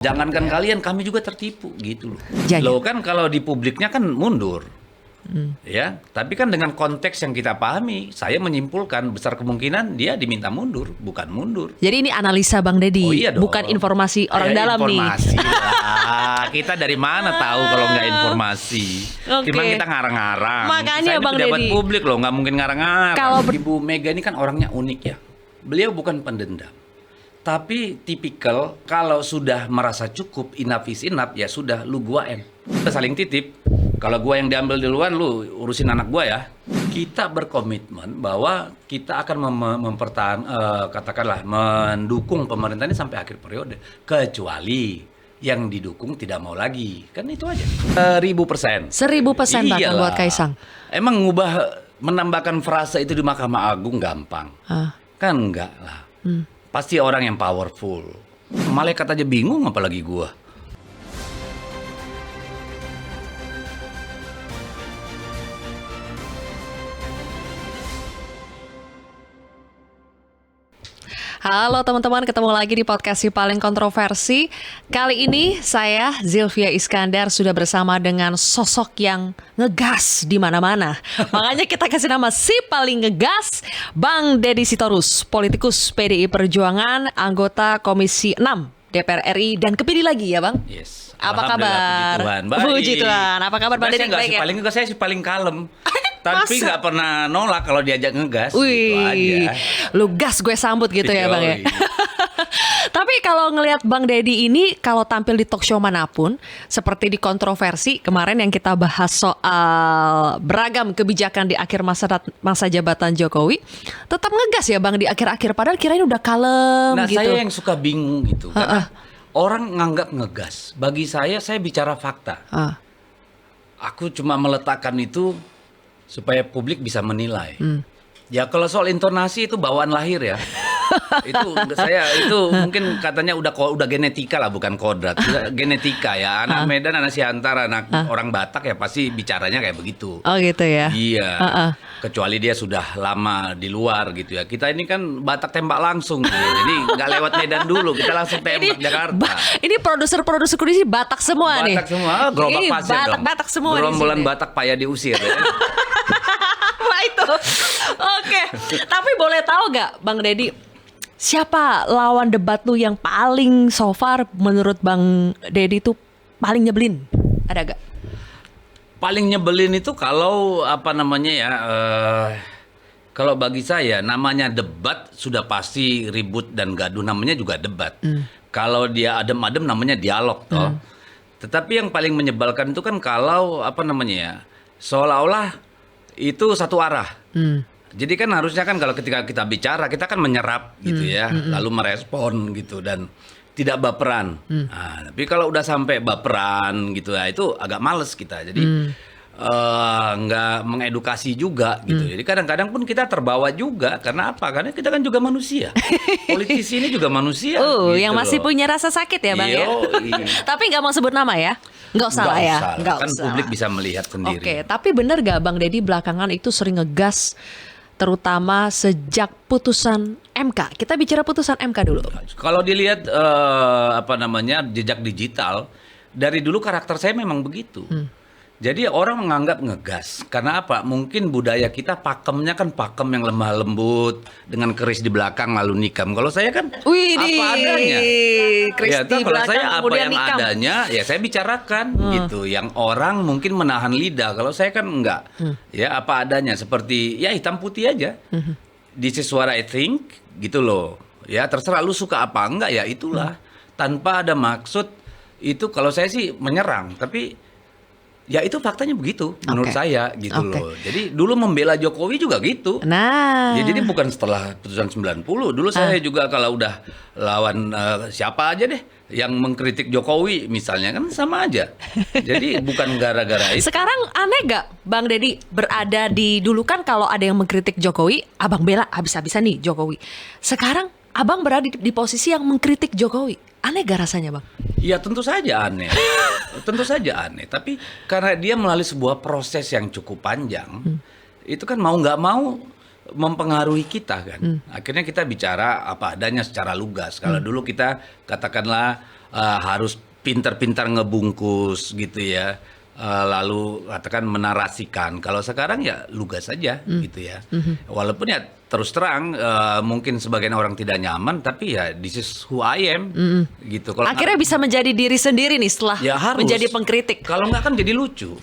Jangankan kalian, kami juga tertipu gitu loh. Ya, ya. Loh kan kalau di publiknya kan mundur. Ya, tapi kan dengan konteks yang kita pahami, saya menyimpulkan besar kemungkinan dia diminta mundur, bukan mundur. Jadi ini analisa Bang Deddy, Oh iya dong. bukan informasi orang Ya, dalam informasi nih. lah. Kita dari mana tahu kalau nggak informasi? Oke. Cuma kita ngarang-ngarang. Makanya, Saya ini Bang pejabat Deddy. publik loh, nggak mungkin ngarang-ngarang. Kalau Ibu Mega ini kan orangnya unik ya. Beliau bukan pendendam. Tapi tipikal kalau sudah merasa cukup, enough is enough, ya sudah, lu gua Kita saling titip. Kalau gua yang diambil duluan, lu urusin anak gua ya. Kita berkomitmen bahwa kita akan katakanlah mendukung pemerintah ini sampai akhir periode, kecuali yang didukung tidak mau lagi. Kan itu aja. 1000%. 1000% bahkan Iyalah. buat Kaisang. Emang menambahkan frase itu di Mahkamah Agung gampang? Kan enggak lah. Pasti orang yang powerful. Malaikat aja bingung, apalagi gua. Halo teman-teman, ketemu lagi di podcast Si Paling Kontroversi. Kali ini saya, Zilvia Iskandar, sudah bersama dengan sosok yang ngegas di mana-mana. Makanya kita kasih nama Si Paling Ngegas, Bang Deddy Sitorus, politikus PDI Perjuangan, anggota Komisi 6 DPR RI, dan kepilih lagi ya Bang? Yes. Apa kabar? Alhamdulillah, puji Tuhan. Baik. Puji Tuhan. Apa kabar Bang Deddy? Baik ya? Saya si paling kalem. Tapi nggak pernah nolak kalau diajak ngegas. Wih, gitu aja. lu gas gue sambut gitu ya Bang ya. Yoi. Tapi kalau ngelihat Bang Deddy ini kalau tampil di talk show manapun, seperti di kontroversi kemarin yang kita bahas soal beragam kebijakan di akhir masa jabatan Jokowi, tetap ngegas ya Bang di akhir-akhir, padahal kirain udah kalem Nah, gitu. saya yang suka bingung gitu. Karena orang nganggap ngegas. Bagi saya bicara fakta. Aku cuma meletakkan itu supaya publik bisa menilai. Ya kalau soal intonasi itu bawaan lahir ya. itu mungkin katanya udah genetika lah, bukan kodrat. Udah genetika ya. Anak Medan, anak Siantar, anak orang Batak ya pasti bicaranya kayak begitu. Oh gitu ya. Iya. Kecuali dia sudah lama di luar gitu ya. Kita ini kan Batak tembak langsung. Jadi nggak lewat Medan dulu, kita langsung tembak Jakarta. Ini produser-produser di sini Batak semua nih. Batak semua, gerobak Ini pasir dong. Batak semua di Gerombolan sini. Batak payah diusir ya. Wah itu. Oke. Tapi boleh tahu nggak Bang Deddy, siapa lawan debat lu yang paling so far menurut Bang Deddy tuh paling nyebelin? Ada gak? Paling nyebelin itu kalau apa namanya ya, kalau bagi saya namanya debat sudah pasti ribut dan gaduh, namanya juga debat. Kalau dia adem-adem namanya dialog toh. Tetapi yang paling menyebalkan itu kan kalau apa namanya ya, seolah-olah itu satu arah. Jadi kan harusnya kan kalau ketika kita bicara kita kan menyerap gitu ya, lalu merespon gitu dan tidak baperan. Nah, tapi kalau udah sampai baperan gitu ya itu agak males kita. Jadi nggak mengedukasi juga gitu. Jadi kadang-kadang pun kita terbawa juga. Karena apa? Karena kita kan juga manusia. Politisi ini juga manusia. Gitu yang masih loh. punya rasa sakit ya Bang ya. Tapi nggak mau sebut nama ya. Nggak usah lah ya. Nggak Kan usah publik lah. bisa melihat sendiri. Oke, tapi bener gak Bang Deddy belakangan itu sering ngegas, terutama sejak putusan MK. Kita bicara putusan MK dulu. Kalau dilihat apa namanya jejak digital, dari dulu karakter saya memang begitu. Jadi orang menganggap ngegas. Karena apa? Mungkin budaya kita pakemnya kan pakem yang lemah lembut dengan keris di belakang lalu nikam. Kalau saya kan Wih, apa adanya. keris Ya, di kalau belakang saya apa kemudian yang nikam. adanya ya saya bicarakan gitu. Yang orang mungkin menahan lidah. Kalau saya kan enggak. Ya apa adanya seperti ya hitam putih aja. This is what I think gitu loh. Ya terserah lu suka apa enggak ya itulah. Tanpa ada maksud itu kalau saya sih menyerang, tapi ya itu faktanya begitu menurut saya gitu loh. Jadi dulu membela Jokowi juga gitu. Nah. Ya, jadi bukan setelah putusan 90. Dulu saya juga kalau udah lawan siapa aja deh yang mengkritik Jokowi misalnya kan sama aja. Jadi bukan gara-gara itu. Sekarang aneh gak Bang Deddy berada di, dulu kan kalau ada yang mengkritik Jokowi, abang bela habis-habisan nih Jokowi. Sekarang abang berada di posisi yang mengkritik Jokowi. Aneh gak rasanya Bang? Ya tentu saja aneh. Tentu saja aneh. Tapi karena dia melalui sebuah proses yang cukup panjang, itu kan mau nggak mau mempengaruhi kita kan. Akhirnya kita bicara apa adanya secara lugas. Kalau dulu kita katakanlah harus pintar-pintar ngebungkus gitu ya. Lalu katakan menarasikan. Kalau sekarang ya lugas saja gitu ya. Walaupun ya terus terang mungkin sebagian orang tidak nyaman, tapi ya this is who I am gitu. Kalau Akhirnya bisa menjadi diri sendiri nih setelah ya harus. menjadi pengkritik. Kalau nggak kan jadi lucu.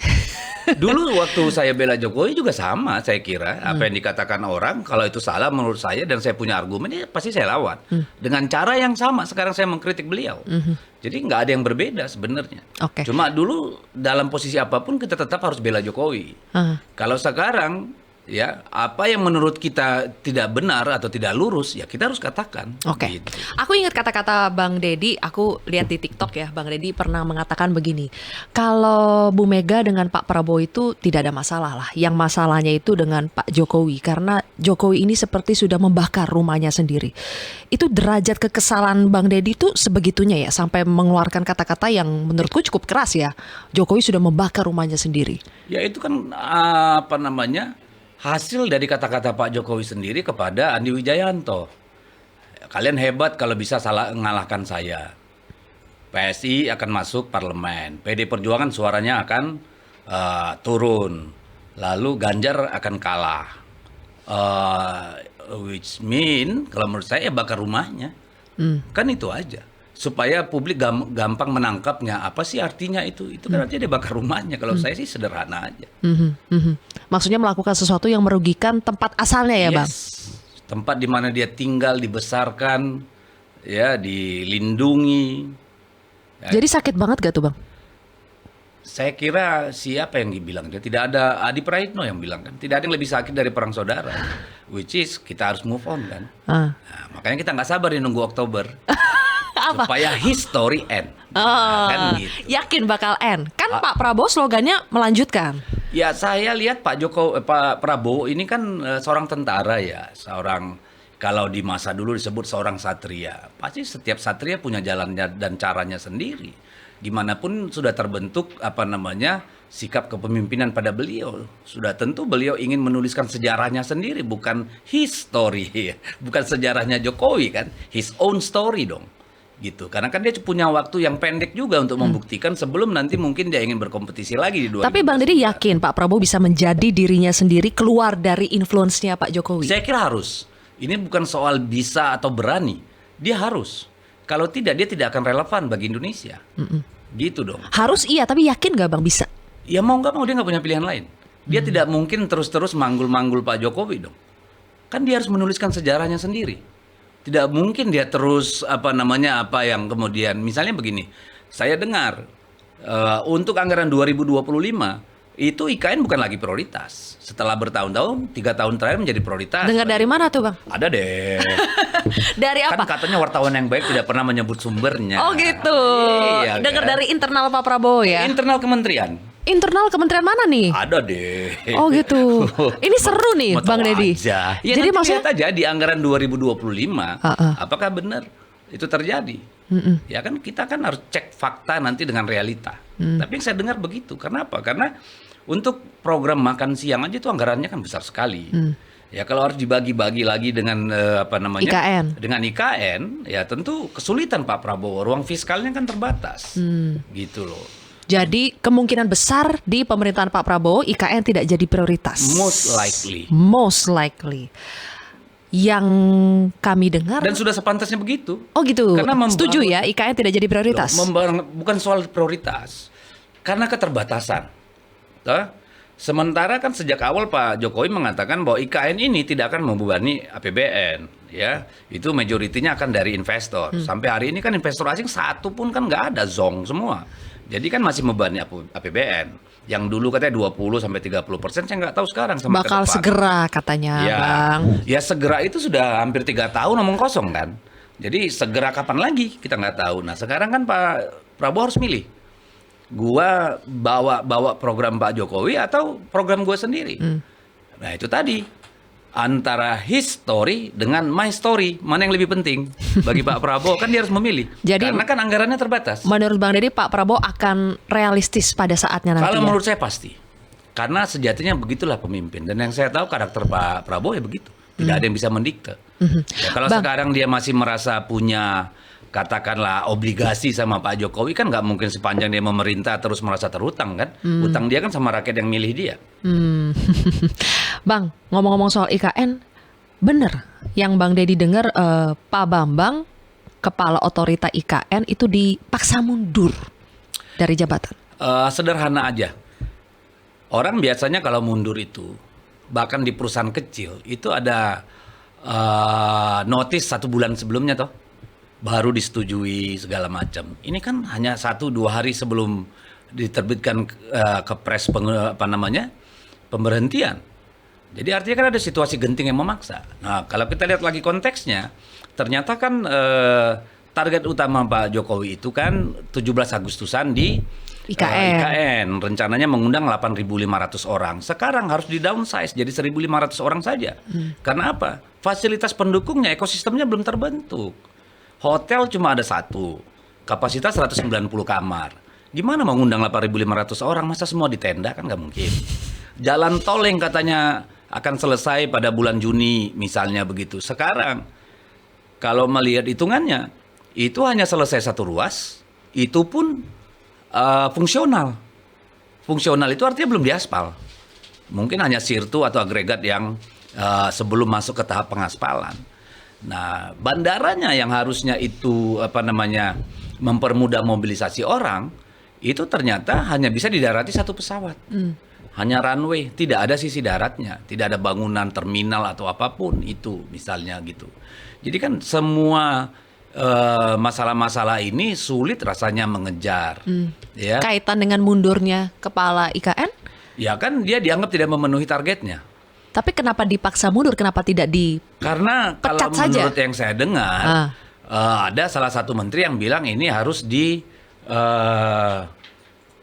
Dulu waktu saya bela Jokowi juga sama, saya kira apa yang dikatakan orang kalau itu salah menurut saya dan saya punya argumen ya pasti saya lawan dengan cara yang sama. Sekarang saya mengkritik beliau, jadi nggak ada yang berbeda sebenarnya. Oke. Cuma dulu dalam posisi apapun kita tetap harus bela Jokowi. Kalau sekarang ya apa yang menurut kita tidak benar atau tidak lurus ya kita harus katakan. Oke. Gitu. Aku ingat kata-kata Bang Deddy, aku lihat di TikTok ya, Bang Deddy pernah mengatakan begini. Kalau Bu Mega dengan Pak Prabowo itu tidak ada masalah lah. Yang masalahnya itu dengan Pak Jokowi karena Jokowi ini seperti sudah membakar rumahnya sendiri. Itu derajat kekesalan Bang Deddy itu sebegitunya ya sampai mengeluarkan kata-kata yang menurutku cukup keras ya. Jokowi sudah membakar rumahnya sendiri. Ya itu kan apa namanya? Hasil dari kata-kata Pak Jokowi sendiri kepada Andi Wijayanto. Kalian hebat kalau bisa ngalahkan saya. PSI akan masuk parlemen. PD Perjuangan suaranya akan turun. Lalu Ganjar akan kalah. Which mean kalau menurut saya bakar rumahnya. Kan itu aja. Supaya publik gampang menangkapnya. Apa sih artinya itu? Itu kan artinya dia bakar rumahnya. Kalau saya sih sederhana aja. Maksudnya melakukan sesuatu yang merugikan tempat asalnya ya, Bang? Tempat di mana dia tinggal, dibesarkan, ya, dilindungi. Ya. Jadi sakit banget gak tuh, Bang? Saya kira siapa yang dibilang? Tidak ada Adi Praitno yang bilang kan. Tidak ada yang lebih sakit dari perang saudara. Which is kita harus move on kan. Nah, makanya kita nggak sabar nih nunggu Oktober. Apa? Supaya history end. Kan gitu. Yakin bakal end. Kan Pak Prabowo slogannya melanjutkan. Ya saya lihat Pak Prabowo ini kan seorang tentara ya, seorang kalau di masa dulu disebut seorang satria. Pasti setiap satria punya jalannya dan caranya sendiri. Dimanapun sudah terbentuk apa namanya sikap kepemimpinan pada beliau, sudah tentu beliau ingin menuliskan sejarahnya sendiri, bukan his story, bukan sejarahnya Jokowi kan, his own story dong. Gitu. Karena kan dia punya waktu yang pendek juga untuk membuktikan sebelum nanti mungkin dia ingin berkompetisi lagi di 2024. Tapi Bang Deddy yakin Pak Prabowo bisa menjadi dirinya sendiri keluar dari influence-nya Pak Jokowi? Saya kira harus. Ini bukan soal bisa atau berani. Dia harus. Kalau tidak, dia tidak akan relevan bagi Indonesia. Gitu dong. Harus iya, tapi yakin gak Bang bisa? Ya mau nggak mau dia nggak punya pilihan lain. Dia tidak mungkin terus-terus manggul-manggul Pak Jokowi dong. Kan dia harus menuliskan sejarahnya sendiri. Tidak mungkin dia terus apa yang kemudian misalnya begini. Saya dengar untuk anggaran 2025 itu IKN bukan lagi prioritas. Setelah bertahun-tahun, 3 tahun terakhir menjadi prioritas. Dengar dari mana tuh Bang? Ada deh. Dari apa? Kan katanya wartawan yang baik tidak pernah menyebut sumbernya. Oh gitu. Iya, Dengar kan? dari internal Pak Prabowo ya? Internal kementerian. Internal kementerian mana nih? Ada deh. Oh gitu. Ini seru nih Mau Bang tahu Deddy. aja. Ya, jadi nanti maksudnya lihat aja di anggaran 2025 apakah benar itu terjadi. Ya kan kita kan harus cek fakta nanti dengan realita. Tapi yang saya dengar begitu. Kenapa? Karena untuk program makan siang aja itu anggarannya kan besar sekali. Ya kalau harus dibagi-bagi lagi dengan IKN. Dengan IKN, ya tentu kesulitan Pak Prabowo. Ruang fiskalnya kan terbatas. Gitu loh. Jadi kemungkinan besar di pemerintahan Pak Prabowo IKN tidak jadi prioritas. Most likely. Most likely. Yang kami dengar. Dan sudah sepantasnya begitu. Oh gitu. Karena setuju ya IKN tidak jadi prioritas. Bukan soal prioritas. Karena keterbatasan. Sementara kan sejak awal Pak Jokowi mengatakan bahwa IKN ini tidak akan membebani APBN. Ya, itu majoritinya akan dari investor. Sampai hari ini kan investor asing satu pun kan nggak ada, zong semua. Jadi kan masih membebani APBN. Yang dulu katanya 20-30%, saya nggak tahu sekarang sama bakal ke depan. segera katanya Ya, Bang. ya segera itu sudah hampir 3 tahun omong kosong kan. Jadi segera kapan lagi kita nggak tahu. Nah sekarang kan Pak Prabowo harus milih. Gua bawa program Pak Jokowi atau program gua sendiri. Nah itu tadi. Antara his story dengan my story, mana yang lebih penting bagi Pak Prabowo? Kan dia harus memilih. Jadi, karena kan anggarannya terbatas. Menurut Bang Deddy, Pak Prabowo akan realistis pada saatnya nanti. Kalau menurut saya pasti, karena sejatinya begitulah pemimpin. Dan yang saya tahu karakter Pak Prabowo ya begitu. Tidak ada yang bisa mendikte. Ya, kalau sekarang dia masih merasa punya katakanlah obligasi sama Pak Jokowi, kan nggak mungkin sepanjang dia memerintah terus merasa terhutang kan. Utang dia kan sama rakyat yang milih dia. Bang, ngomong-ngomong soal IKN, bener yang Bang Deddy dengar, Pak Bambang, kepala otorita IKN itu dipaksa mundur dari jabatan. Sederhana aja. Orang biasanya kalau mundur itu, bahkan di perusahaan kecil, itu ada notis 1 bulan sebelumnya toh, baru disetujui segala macam. Ini kan hanya 1-2 hari sebelum diterbitkan kepres pemberhentian. Jadi artinya kan ada situasi genting yang memaksa. Nah, kalau kita lihat lagi konteksnya, ternyata kan target utama Pak Jokowi itu kan 17 Agustusan di IKN. Rencananya mengundang 8.500 orang. Sekarang harus di downsize jadi 1.500 orang saja. Karena apa? Fasilitas pendukungnya, ekosistemnya belum terbentuk. Hotel cuma ada 1, kapasitas 190 kamar. Gimana mau ngundang 8.500 orang? Masa semua di tenda? Kan nggak mungkin. Jalan tol yang katanya akan selesai pada bulan Juni misalnya begitu. Sekarang kalau melihat hitungannya, itu hanya selesai 1 ruas, itu pun fungsional. Fungsional itu artinya belum diaspal. Mungkin hanya sirtu atau agregat yang sebelum masuk ke tahap pengaspalan. Nah, bandaranya yang harusnya itu mempermudah mobilisasi orang, itu ternyata hanya bisa didarati 1 pesawat. Hanya runway, tidak ada sisi daratnya, tidak ada bangunan terminal atau apapun itu misalnya gitu. Jadi kan semua masalah-masalah ini sulit rasanya mengejar. Ya. Kaitan dengan mundurnya kepala IKN? Ya kan dia dianggap tidak memenuhi targetnya. Tapi kenapa dipaksa mundur? Kenapa tidak Karena kalau pecat saja? menurut yang saya dengar, ada salah satu menteri yang bilang ini harus di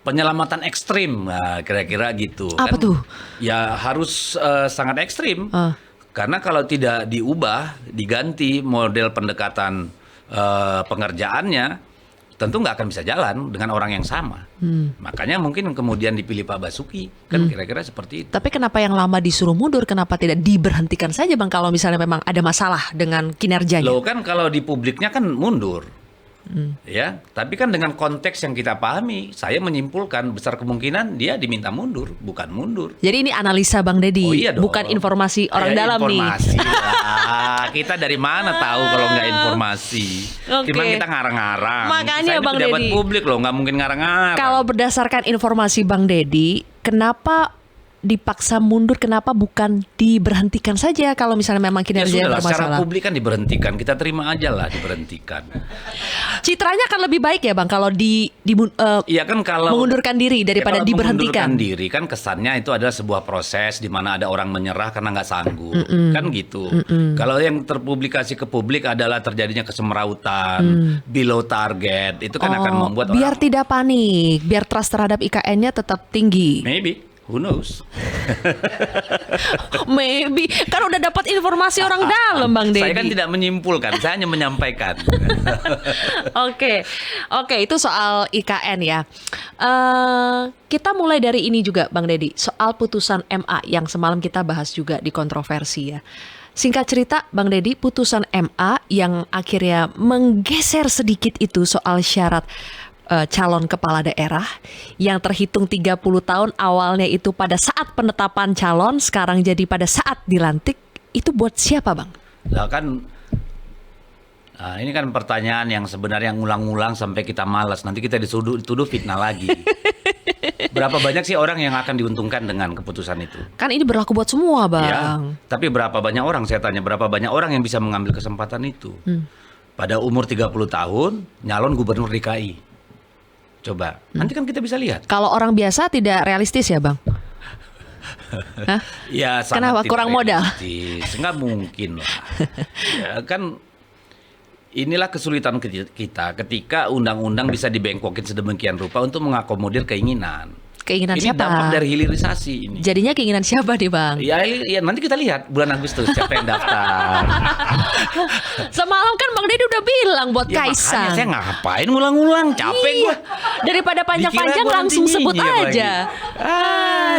penyelamatan ekstrim, nah, kira-kira gitu. Apa tuh? Ya harus sangat ekstrim. Karena kalau tidak diubah, diganti model pendekatan pengerjaannya, tentu nggak akan bisa jalan dengan orang yang sama. Makanya mungkin kemudian dipilih Pak Basuki, kan kira-kira seperti itu. Tapi kenapa yang lama disuruh mundur? Kenapa tidak diberhentikan saja, Bang, kalau misalnya memang ada masalah dengan kinerjanya? Loh kan kalau di publiknya kan mundur. Ya, tapi kan dengan konteks yang kita pahami, saya menyimpulkan besar kemungkinan dia diminta mundur, bukan mundur. Jadi ini analisa Bang Deddy, Oh iya dong. bukan informasi orang dalam informasi nih. lah. Kita dari mana tahu kalau nggak informasi? Oke. Cuman kita ngarang-ngarang. Makanya Saya ini Bang pejabat Deddy, publik loh, nggak mungkin ngarang-ngarang. kalau berdasarkan informasi Bang Deddy, kenapa dipaksa mundur, kenapa bukan diberhentikan saja kalau misalnya memang Ya kinerjanya sudah lah, secara bermasalah? publik kan diberhentikan, kita terima aja lah diberhentikan. Citranya akan lebih baik ya Bang kalau Iya kan kalau mengundurkan diri daripada kalau diberhentikan. mengundurkan diri kan kesannya itu adalah sebuah proses di mana ada orang menyerah karena nggak sanggup, kan gitu. Kalau yang terpublikasi ke publik adalah terjadinya kesemrautan, below target, itu kan akan membuat biar orang tidak panik, biar trust terhadap IKN-nya tetap tinggi. maybe. Who knows? Maybe kan udah dapat informasi orang dalam Bang Deddy. Saya kan tidak menyimpulkan, saya hanya menyampaikan. Oke, itu soal IKN ya. Kita mulai dari ini juga Bang Deddy, soal putusan MA yang semalam kita bahas juga di kontroversi ya. Singkat cerita Bang Deddy, putusan MA yang akhirnya menggeser sedikit itu soal syarat calon kepala daerah yang terhitung 30 tahun, awalnya itu pada saat penetapan calon, sekarang jadi pada saat dilantik, itu buat siapa Bang? Nah kan, ini kan pertanyaan yang sebenarnya ngulang-ngulang sampai kita malas. Nanti kita dituduh fitnah lagi. Berapa banyak sih orang yang akan diuntungkan dengan keputusan itu? Kan ini berlaku buat semua Bang. Ya, tapi berapa banyak orang, saya tanya, berapa banyak orang yang bisa mengambil kesempatan itu? Pada umur 30 tahun, nyalon gubernur DKI. Coba, nanti kan kita bisa lihat. Kalau orang biasa tidak realistis ya Bang? Hah? Ya, sangat Kenapa? tidak Kurang modal? realistis. Nggak mungkin lah. Ya, kan inilah kesulitan kita ketika undang-undang bisa dibengkokin sedemikian rupa untuk mengakomodir keinginan. Keinginan Ini siapa? dampak dari hilirisasi ini. Jadinya keinginan siapa nih Bang? Ya, nanti kita lihat bulan Agustus siapa yang daftar. Semalam kan Bang Deddy udah bilang buat Ya, makanya Kaisang. saya ngapain ngulang-ngulang, capek Iya. gua. Daripada panjang-panjang Dikira gua langsung nanti sebut nyinyir lagi. aja.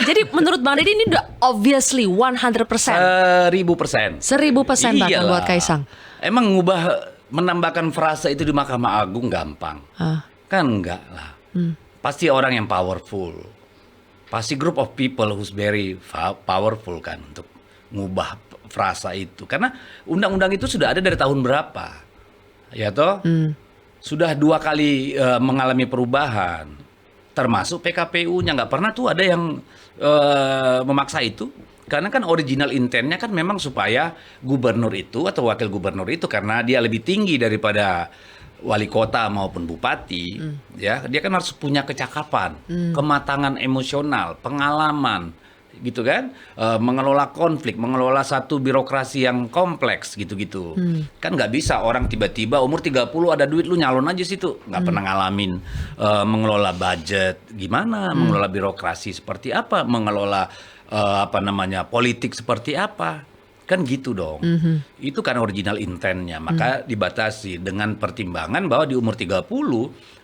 Jadi menurut Bang Deddy ini udah obviously 100%. 1000%. 1000% bahkan Iyalah. buat Kaisang. Emang menambahkan frasa itu di Mahkamah Agung gampang? Ah. Kan enggak lah. Pasti orang yang powerful. Pasti group of people who's very powerful kan untuk ngubah frasa itu. Karena undang-undang itu sudah ada dari tahun berapa? Ya toh? Sudah 2 kali mengalami perubahan. Termasuk PKPU-nya nggak pernah tuh ada yang memaksa itu. Karena kan original intentnya kan memang supaya gubernur itu atau wakil gubernur itu karena dia lebih tinggi daripada wali kota maupun bupati, ya dia kan harus punya kecakapan, kematangan emosional, pengalaman, gitu kan, mengelola konflik, mengelola satu birokrasi yang kompleks, gitu-gitu. Kan nggak bisa orang tiba-tiba umur 30 ada duit lu nyalon aja situ, nggak pernah ngalamin mengelola budget, gimana, mengelola birokrasi seperti apa, mengelola politik seperti apa. Kan gitu dong. Itu kan original intentnya. Maka dibatasi dengan pertimbangan bahwa di umur 30,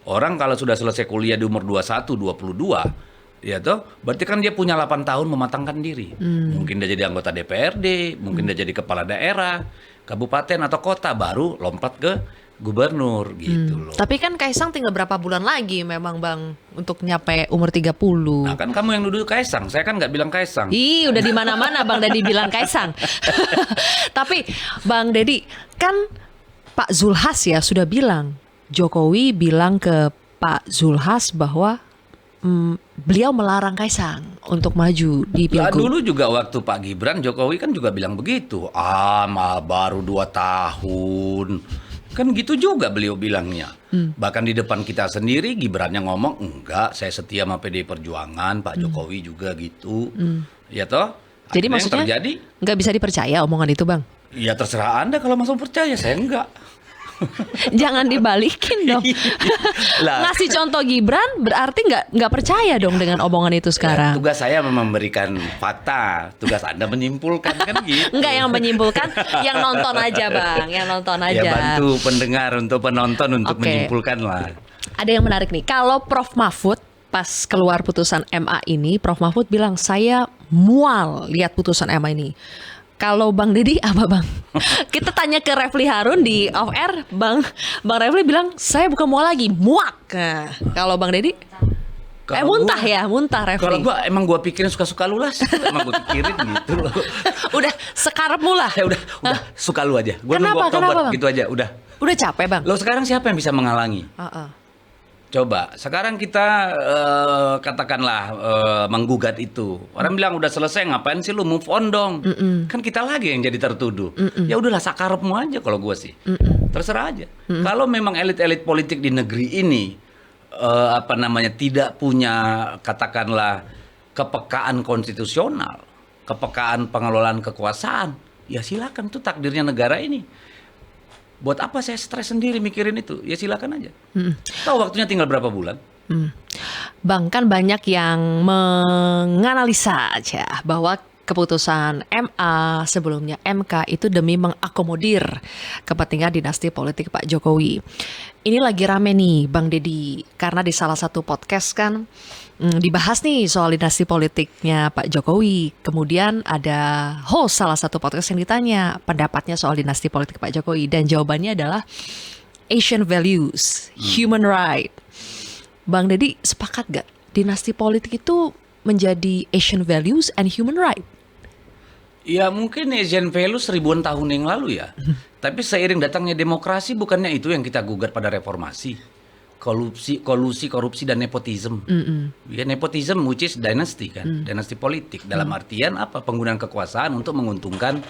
orang kalau sudah selesai kuliah di umur 21, 22, ya toh, berarti kan dia punya 8 tahun mematangkan diri. Mungkin dia jadi anggota DPRD, mungkin dia jadi kepala daerah, kabupaten atau kota, baru lompat ke gubernur gitu loh. Tapi kan Kaisang tinggal berapa bulan lagi memang Bang untuk nyampe umur 30. Nah kan kamu yang nuduh Kaisang, saya kan nggak bilang Kaisang. Ih, udah di mana-mana Bang Deddy bilang Kaisang. Tapi Bang Deddy, kan Pak Zulhas ya sudah bilang, Jokowi bilang ke Pak Zulhas bahwa beliau melarang Kaisang untuk maju di Lah, Pilgub. dulu juga waktu Pak Gibran, Jokowi kan juga bilang begitu. Baru 2 tahun. Kan gitu juga beliau bilangnya. Bahkan di depan kita sendiri Gibrannya ngomong, enggak, saya setia sama PDI Perjuangan, Pak Jokowi juga gitu. Ya toh? Jadi Akhirnya yang maksudnya terjadi, nggak bisa dipercaya omongan itu Bang? ya terserah Anda kalau masuk percaya, saya enggak. Jangan dibalikin dong. Lah. Ngasih contoh Gibran berarti nggak percaya dong dengan omongan itu sekarang. Tugas saya memberikan fakta, tugas Anda menyimpulkan kan gitu. Enggak, yang menyimpulkan, yang nonton aja Bang, yang nonton aja. Ya bantu pendengar untuk penonton untuk Oke. menyimpulkan lah. Ada yang menarik nih, kalau Prof Mahfud pas keluar putusan MA ini, Prof Mahfud bilang saya mual lihat putusan MA ini. Kalau Bang Deddy apa Bang? Kita tanya ke Refli Harun di off air, Bang Refli bilang saya bukan mual lagi, muak. Nah, kalau Bang Deddy? Muntah ya, muntah Refli. Kalau gua pikirin suka-suka lu lah, emang gua pikirin gitu loh. Udah sekarep mula. Ya udah suka lu aja. Gua Kenapa? nunggu Oktober Kenapa, Bang? gitu aja, udah. Udah capek Bang? Lo sekarang siapa yang bisa menghalangi? Heeh. Coba, sekarang kita katakanlah menggugat itu. Orang bilang udah selesai, ngapain sih lu move on dong? Kan kita lagi yang jadi tertuduh. Ya udahlah sakarepmu aja kalau gua sih. Terserah aja. Kalau memang elit-elit politik di negeri ini tidak punya katakanlah kepekaan konstitusional, kepekaan pengelolaan kekuasaan, ya silakan, itu takdirnya negara ini. Buat apa saya stres sendiri mikirin itu? Ya silakan aja. Tahu waktunya tinggal berapa bulan? Bang, kan banyak yang menganalisa aja bahwa keputusan MA sebelumnya MK itu demi mengakomodir kepentingan dinasti politik Pak Jokowi. Ini lagi rame nih Bang Deddy, karena di salah satu podcast kan dibahas nih soal dinasti politiknya Pak Jokowi. Kemudian ada host salah satu podcast yang ditanya pendapatnya soal dinasti politik Pak Jokowi, dan jawabannya adalah Asian values, human right. Bang Deddy sepakat gak dinasti politik itu menjadi Asian values and human right? Ya mungkin Asian values ribuan tahun yang lalu ya. Tapi seiring datangnya demokrasi, bukannya itu yang kita gugat pada reformasi. Korupsi dan nepotisme. Ya, nepotisme which is dynasty kan, dinasti politik. Dalam artian apa? Penggunaan kekuasaan untuk menguntungkan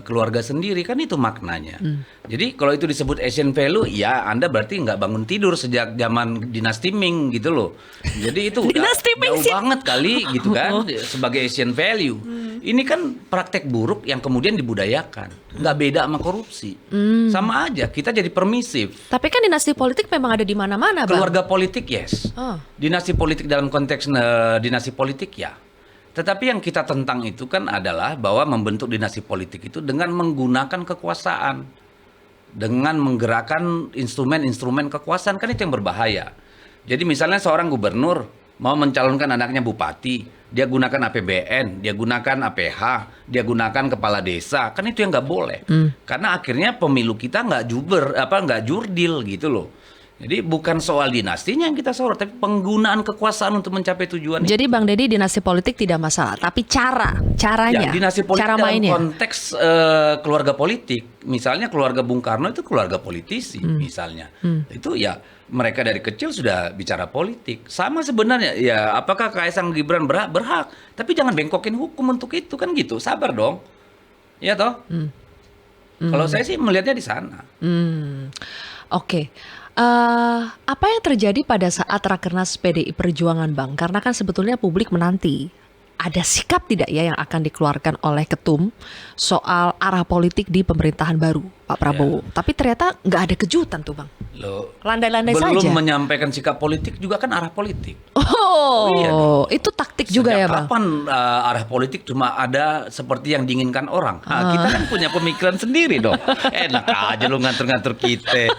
keluarga sendiri, kan itu maknanya. Jadi kalau itu disebut Asian value, ya Anda berarti nggak bangun tidur sejak zaman dinasti Ming gitu loh. Jadi itu udah Dinasti Ming jauh sih. banget kali gitu kan sebagai Asian value. Ini kan praktek buruk yang kemudian dibudayakan. Nggak beda sama korupsi. Sama aja, kita jadi permisif. Tapi kan dinasti politik memang ada di mana-mana, Bang. Keluarga politik, yes. Oh. Dinasti politik dalam konteks dinasti politik, ya. Tetapi yang kita tentang itu kan adalah bahwa membentuk dinasti politik itu dengan menggunakan kekuasaan. Dengan menggerakkan instrumen-instrumen kekuasaan, kan itu yang berbahaya. Jadi misalnya seorang gubernur mau mencalonkan anaknya bupati, dia gunakan APBN, dia gunakan APH, dia gunakan kepala desa, kan itu yang nggak boleh. Karena akhirnya pemilu kita nggak jurdil gitu loh. Jadi bukan soal dinastinya yang kita sorot, tapi penggunaan kekuasaan untuk mencapai tujuan. Jadi Bang Deddy dinasti politik tidak masalah, tapi caranya, Ya, dinasti politik cara dalam mainnya. konteks keluarga politik, misalnya keluarga Bung Karno itu keluarga politisi, misalnya, itu ya mereka dari kecil sudah bicara politik. Sama sebenarnya, ya apakah Kaisang Gibran berhak, tapi jangan bengkokin hukum untuk itu, kan gitu, sabar dong, ya toh. Kalau saya sih melihatnya di sana. Oke. Apa yang terjadi pada saat Rakernas PDI Perjuangan, Bang? Karena kan sebetulnya publik menanti ada sikap tidak ya yang akan dikeluarkan oleh ketum soal arah politik di pemerintahan baru Pak Prabowo. Tapi ternyata nggak ada kejutan tuh, Bang. Loh, Landai-landai belum saja. menyampaikan sikap politik juga kan arah politik. Oh, Iya itu taktik juga ya, Sejak Bang? kapan arah politik cuma ada seperti yang diinginkan orang? Kita kan punya pemikiran sendiri dong. Enak aja lu ngatur-ngatur kita.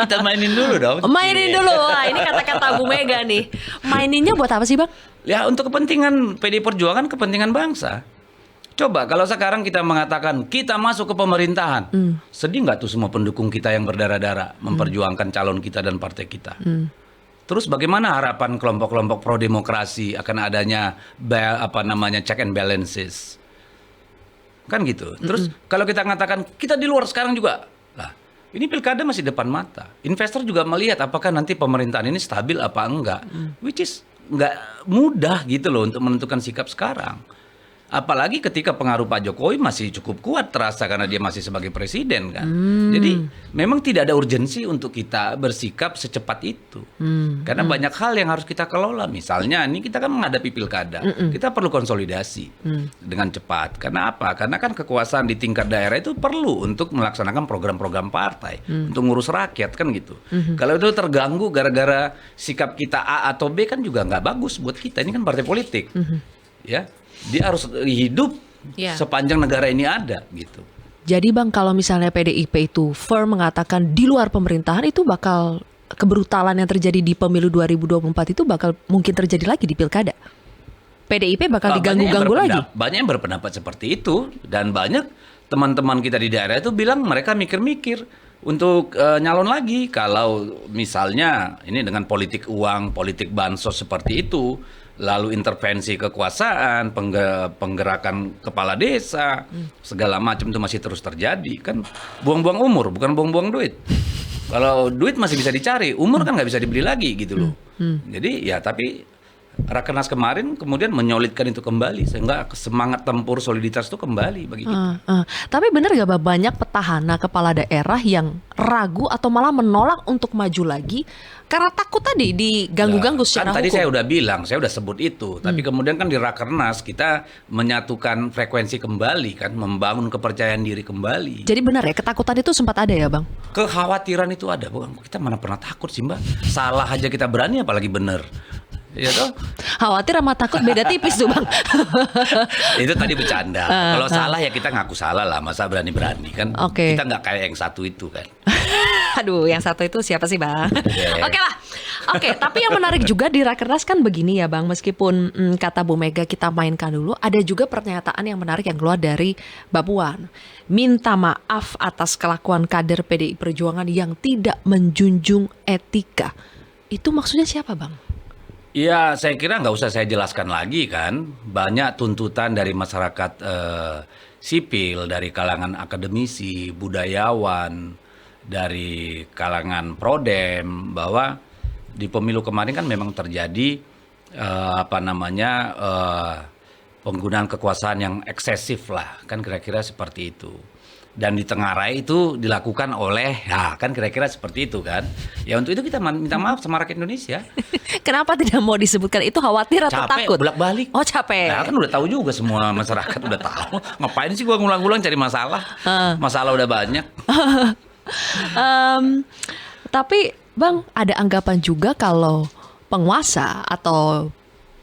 Kita mainin dulu dong. Mainin dulu. Wah, ini kata-kata Bu Mega nih. Maininnya buat apa sih, Bang? Ya untuk kepentingan PDI Perjuangan, kepentingan bangsa. Coba kalau sekarang kita mengatakan kita masuk ke pemerintahan, sedih nggak tuh semua pendukung kita yang berdarah-darah memperjuangkan calon kita dan partai kita? Terus bagaimana harapan kelompok-kelompok pro demokrasi akan adanya check and balances? Kan gitu. Terus kalau kita mengatakan kita di luar sekarang juga, lah ini pilkada masih depan mata. Investor juga melihat apakah nanti pemerintahan ini stabil apa enggak, which is nggak mudah gitu loh untuk menentukan sikap sekarang. Apalagi ketika pengaruh Pak Jokowi masih cukup kuat terasa karena dia masih sebagai presiden kan. Jadi memang tidak ada urgensi untuk kita bersikap secepat itu. Karena banyak hal yang harus kita kelola. Misalnya ini kita kan menghadapi pilkada. Kita perlu konsolidasi dengan cepat. Karena apa? Karena kan kekuasaan di tingkat daerah itu perlu untuk melaksanakan program-program partai. Untuk ngurus rakyat kan gitu. Kalau itu terganggu gara-gara sikap kita A atau B kan juga nggak bagus buat kita. Ini kan partai politik. Ya. Dia harus hidup sepanjang negara ini ada gitu. Jadi Bang, kalau misalnya PDIP itu firm mengatakan di luar pemerintahan, itu bakal kebrutalan yang terjadi di pemilu 2024 itu bakal mungkin terjadi lagi di pilkada. PDIP bakal diganggu-ganggu lagi. Banyak yang berpendapat seperti itu, dan banyak teman-teman kita di daerah itu bilang mereka mikir-mikir untuk nyalon lagi kalau misalnya ini dengan politik uang, politik bansos seperti itu. Lalu intervensi kekuasaan, penggerakan kepala desa, segala macam itu masih terus terjadi. Kan buang-buang umur, bukan buang-buang duit. Kalau duit masih bisa dicari, umur kan nggak bisa dibeli lagi gitu loh. Jadi ya tapi Rakernas kemarin kemudian menyolidkan itu kembali sehingga semangat tempur soliditas itu kembali bagi kita. Tapi benar gak Bang, banyak petahana kepala daerah yang ragu atau malah menolak untuk maju lagi karena takut tadi diganggu-ganggu secara kan tadi hukum. saya udah bilang, saya udah sebut itu. Tapi kemudian kan di Rakernas kita menyatukan frekuensi kembali kan, membangun kepercayaan diri kembali. Jadi benar ya, ketakutan itu sempat ada ya Bang? Kekhawatiran itu ada, bukan? Kita mana pernah takut sih Mbak? Salah aja kita berani apalagi bener. Ya toh? Khawatir sama takut beda tipis tuh Bang. Itu tadi bercanda. Kalau salah ya kita ngaku salah lah, masa berani-berani kan. Oke. Kita nggak kayak yang satu itu kan. Aduh, yang satu itu siapa sih Bang? Yeah. Oke lah. Oke, tapi yang menarik juga di Rakernas kan begini ya Bang, meskipun kata Bu Mega kita mainkan dulu, ada juga pernyataan yang menarik yang keluar dari Mbak Puan. Minta maaf atas kelakuan kader PDI Perjuangan yang tidak menjunjung etika. Itu maksudnya siapa Bang? Ya, saya kira nggak usah saya jelaskan lagi kan. Banyak tuntutan dari masyarakat sipil, dari kalangan akademisi, budayawan, dari kalangan prodem, bahwa di pemilu kemarin kan memang terjadi penggunaan kekuasaan yang eksesif lah, kan kira-kira seperti itu. Dan di Tenggarai itu dilakukan oleh, ya kan kira-kira seperti itu kan. Ya untuk itu kita minta maaf sama rakyat Indonesia. Kenapa tidak mau disebutkan? Itu khawatir atau Capek takut? bolak-balik. Oh, capek. Nah, kan udah tahu juga semua masyarakat udah tahu. Ngapain sih gua ngulang-ngulang cari masalah? Masalah udah banyak. Tapi Bang, ada anggapan juga kalau penguasa atau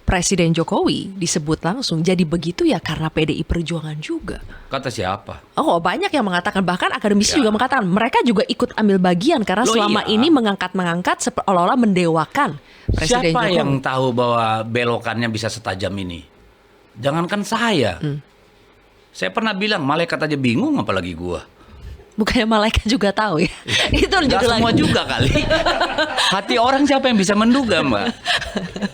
Presiden Jokowi disebut langsung jadi begitu ya karena PDI Perjuangan juga. Kata siapa? Oh, banyak yang mengatakan, bahkan akademisi Ya. juga mengatakan mereka juga ikut ambil bagian karena Loh, selama iya. ini mengangkat seolah-olah mendewakan Presiden Siapa Jokowi. yang tahu bahwa belokannya bisa setajam ini? Jangankan saya. Saya pernah bilang malaikat aja bingung apalagi gua. Bukannya malaikat juga tahu ya? Itu Nggak judul semua lagi. juga kali. Hati orang siapa yang bisa menduga, Mbak?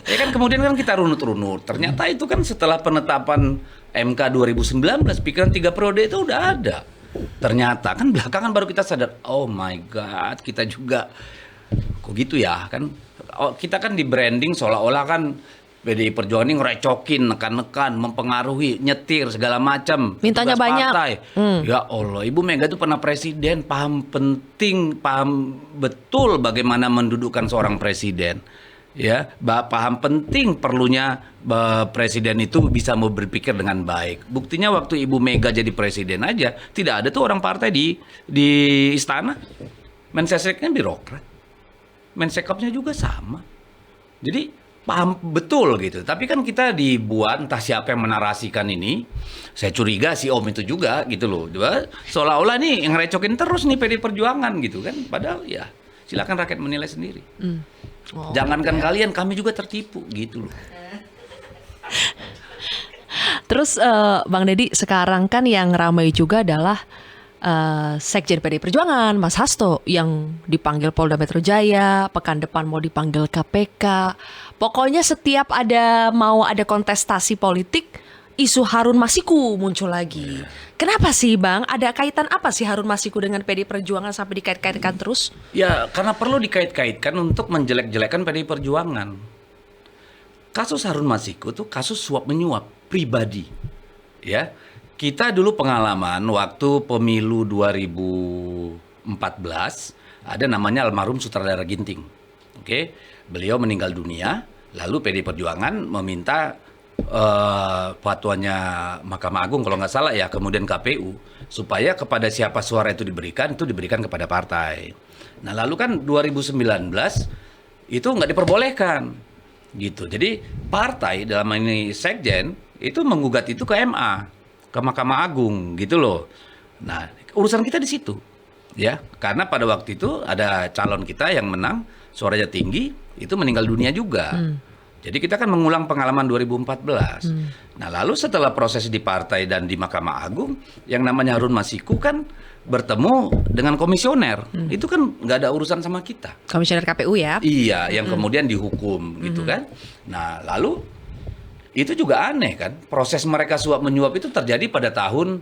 Ya kan kemudian kan kita runut-runut. Ternyata itu kan setelah penetapan MK 2019, pikiran 3 periode itu udah ada. Ternyata kan belakangan baru kita sadar, oh my God, kita juga kok gitu ya kan? Oh, kita kan di branding seolah-olah kan PDI Perjuangan ini ngerecokin, nekan-nekan, mempengaruhi, nyetir segala macam. Mintanya tugas banyak. partai. Ya Allah, Ibu Mega itu pernah presiden, paham penting, paham betul bagaimana mendudukkan seorang presiden. Ya, paham penting perlunya presiden itu bisa mau berpikir dengan baik. Buktinya waktu Ibu Mega jadi presiden aja, tidak ada tuh orang partai di istana. Menseseknya birokrat. Mensekapnya juga sama. Jadi paham betul gitu. Tapi kan kita dibuat entah siapa yang menarasikan ini. Saya curiga si Om itu juga gitu loh. Seolah-olah nih yang recokin terus nih PDI Perjuangan gitu kan. Padahal ya silakan rakyat menilai sendiri. Oh. Jangankan kalian, kami juga tertipu gitu loh. Terus Bang Deddy, sekarang kan yang ramai juga adalah Sekjen PDI Perjuangan, Mas Hasto, yang dipanggil Polda Metro Jaya, pekan depan mau dipanggil KPK. Pokoknya setiap mau ada kontestasi politik, isu Harun Masiku muncul lagi. Kenapa sih Bang? Ada kaitan apa sih Harun Masiku dengan PDI Perjuangan sampai dikait-kaitkan terus? Ya karena perlu dikait-kaitkan untuk menjelek-jelekan PDI Perjuangan. Kasus Harun Masiku tuh kasus suap menyuap pribadi. Ya. Kita dulu pengalaman waktu pemilu 2014 ada namanya almarhum sutradara Ginting. Oke, beliau meninggal dunia, lalu PDI Perjuangan meminta fatwanya Mahkamah Agung kalau nggak salah ya, kemudian KPU supaya kepada siapa suara itu diberikan kepada partai. Nah, lalu kan 2019 itu nggak diperbolehkan gitu. Jadi partai dalam ini Sekjen itu menggugat itu ke MA. Ke Mahkamah Agung gitu loh. Nah, urusan kita di situ. Ya, karena pada waktu itu ada calon kita yang menang, suaranya tinggi, itu meninggal dunia juga. Jadi kita kan mengulang pengalaman 2014. Nah, lalu setelah proses di partai dan di Mahkamah Agung, yang namanya Harun Masiku kan bertemu dengan komisioner. Itu kan nggak ada urusan sama kita. Komisioner KPU ya? Iya, yang kemudian dihukum gitu kan. Nah, lalu itu juga aneh kan, proses mereka suap menyuap itu terjadi pada tahun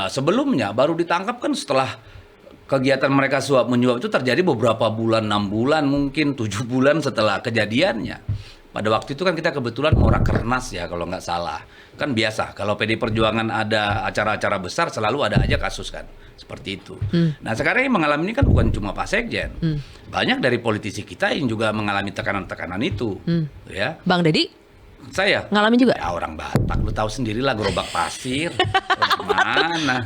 sebelumnya, baru ditangkap kan setelah kegiatan mereka suap menyuap itu terjadi beberapa bulan, 6 bulan mungkin 7 bulan setelah kejadiannya. Pada waktu itu kan kita kebetulan mau rakernas ya kalau nggak salah. Kan biasa kalau PDI Perjuangan ada acara-acara besar selalu ada aja kasus kan. Seperti itu. Nah sekarang yang mengalami ini kan bukan cuma Pak Sekjen. Banyak dari politisi kita yang juga mengalami tekanan-tekanan itu. Ya. Bang Deddy? Saya Ngalamin juga? Ya orang Batak, lu tahu sendirilah gerobak pasir. Gimana?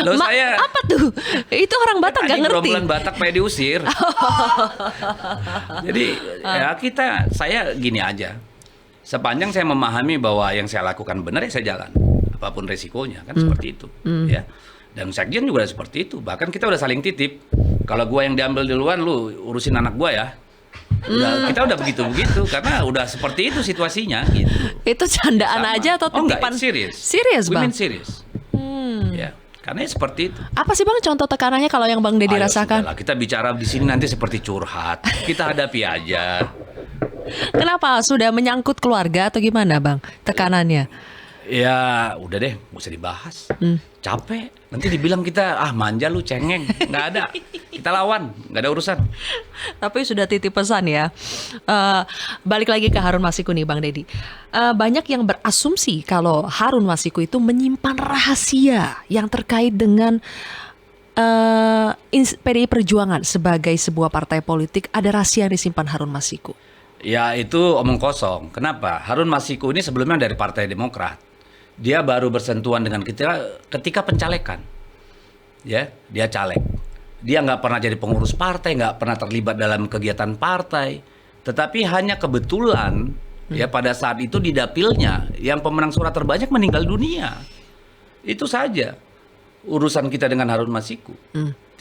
Loh saya Apa tuh? Itu orang Batak tadi gak ngerti. gerombolan Batak pengen diusir. Jadi ya saya gini aja. Sepanjang saya memahami bahwa yang saya lakukan benar ya saya jalan. Apapun resikonya kan seperti itu, ya. Dan Sekjen juga seperti itu. Bahkan kita udah saling titip. Kalau gua yang diambil duluan, lu urusin anak gua ya. Kita udah begitu karena udah seperti itu situasinya gitu. Itu candaan Sama. aja atau Oh, enggak, titipan? it's serious. Serius We Bang? mean serious. Ya, karena seperti itu. Apa sih Bang contoh tekanannya kalau yang Bang Deddy Ayo, rasakan? sudahlah, kita bicara di sini nanti seperti curhat. Kita hadapi aja. Kenapa? Sudah menyangkut keluarga atau gimana Bang tekanannya? Ya udah deh, nggak usah dibahas. Capek. Nanti dibilang kita manja lu, cengeng. Nggak ada. Kita lawan, nggak ada urusan. Tapi sudah titip pesan ya. Balik lagi ke Harun Masiku nih Bang Deddy. Banyak yang berasumsi kalau Harun Masiku itu menyimpan rahasia yang terkait dengan PDI Perjuangan sebagai sebuah partai politik. Ada rahasia yang disimpan Harun Masiku. Ya itu omong kosong. Kenapa? Harun Masiku ini sebelumnya dari Partai Demokrat. Dia baru bersentuhan dengan kita ketika pencalekan. Ya, dia caleg. Dia nggak pernah jadi pengurus partai, nggak pernah terlibat dalam kegiatan partai. Tetapi hanya kebetulan ya pada saat itu di dapilnya yang pemenang suara terbanyak meninggal dunia. Itu saja urusan kita dengan Harun Masiku.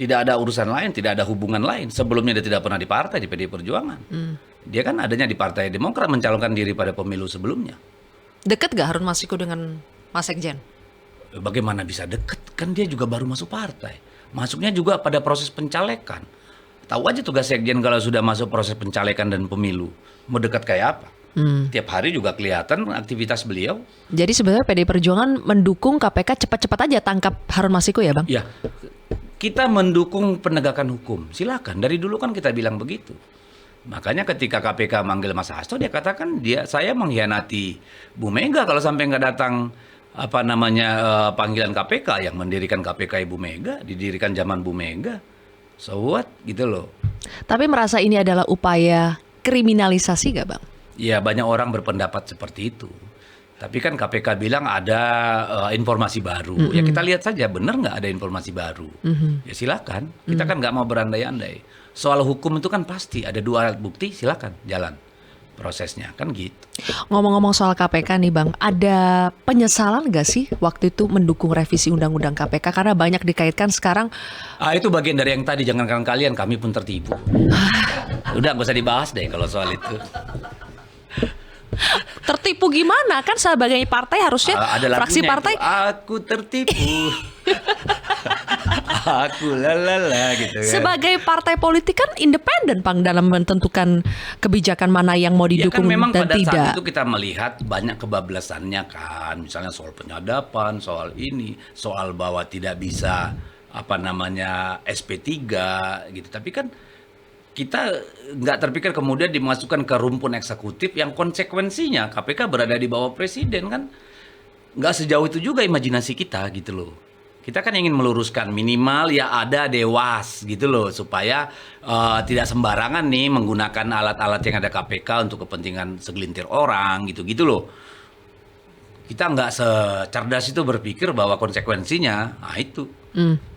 Tidak ada urusan lain, tidak ada hubungan lain. Sebelumnya dia tidak pernah di partai, di PDI Perjuangan. Dia kan adanya di Partai Demokrat, mencalonkan diri pada pemilu sebelumnya. Dekat gak Harun Masiku dengan Mas Sekjen? Bagaimana bisa deket? Kan dia juga baru masuk partai. Masuknya juga pada proses pencalekan. Tahu aja tugas Sekjen kalau sudah masuk proses pencalekan dan pemilu. Mau dekat kayak apa? Tiap hari juga kelihatan aktivitas beliau. Jadi sebenarnya PDI Perjuangan mendukung KPK cepat-cepat aja tangkap Harun Masiku ya Bang? Ya, kita mendukung penegakan hukum. Silakan. Dari dulu kan kita bilang begitu. Makanya ketika KPK manggil Mas Hasto, dia katakan saya mengkhianati Bu Mega kalau sampai nggak datang panggilan KPK. Yang mendirikan KPK Ibu Mega, didirikan zaman Bu Mega. So what? Gitu loh. Tapi merasa ini adalah upaya kriminalisasi gak Bang? Ya banyak orang berpendapat seperti itu. Tapi kan KPK bilang ada informasi baru. Ya kita lihat saja benar nggak ada informasi baru. Ya silakan. Kita kan nggak mau berandai-andai. Soal hukum itu kan pasti ada 2 alat bukti, silakan jalan prosesnya kan gitu. Ngomong-ngomong soal KPK nih Bang, ada penyesalan gak sih waktu itu mendukung revisi Undang-Undang KPK? Karena banyak dikaitkan sekarang. Itu bagian dari yang tadi, jangankan kalian, kami pun tertipu. Udah gak usah dibahas deh kalau soal itu. Tertipu gimana? Kan sebagai partai harusnya fraksi partai. Aku tertipu. Aku lalala gitu kan. Sebagai partai politik kan independen Bang dalam menentukan kebijakan mana yang mau didukung ya kan memang dan pada tidak. saat itu kita melihat banyak kebablasannya kan. Misalnya soal penyadapan, soal ini, soal bahwa tidak bisa SP3 gitu. Tapi kan kita nggak terpikir kemudian dimasukkan ke rumpun eksekutif yang konsekuensinya KPK berada di bawah presiden kan. Nggak sejauh itu juga imajinasi kita gitu loh. Kita kan ingin meluruskan minimal ya ada dewas gitu loh supaya tidak sembarangan nih menggunakan alat-alat yang ada KPK untuk kepentingan segelintir orang gitu loh. Kita nggak secerdas itu berpikir bahwa konsekuensinya itu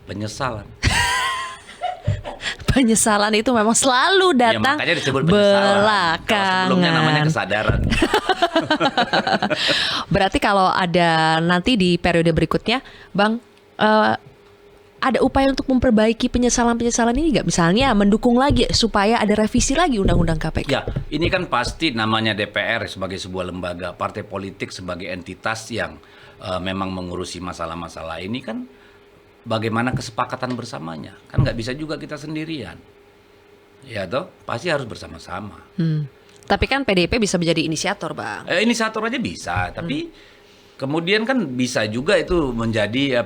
penyesalan. Penyesalan itu memang selalu datang makanya disebut penyesalan. belakangan. Kalau sebelumnya namanya kesadaran. Berarti kalau ada nanti di periode berikutnya, Bang, ada upaya untuk memperbaiki penyesalan-penyesalan ini nggak? Misalnya mendukung lagi supaya ada revisi lagi Undang-Undang KPK. Ya, ini kan pasti namanya DPR sebagai sebuah lembaga, partai politik sebagai entitas yang memang mengurusi masalah-masalah ini kan bagaimana kesepakatan bersamanya. Kan nggak bisa juga kita sendirian. Ya toh, pasti harus bersama-sama. Tapi kan PDIP bisa menjadi inisiator, Bang. Inisiator aja bisa, tapi kemudian kan bisa juga itu menjadi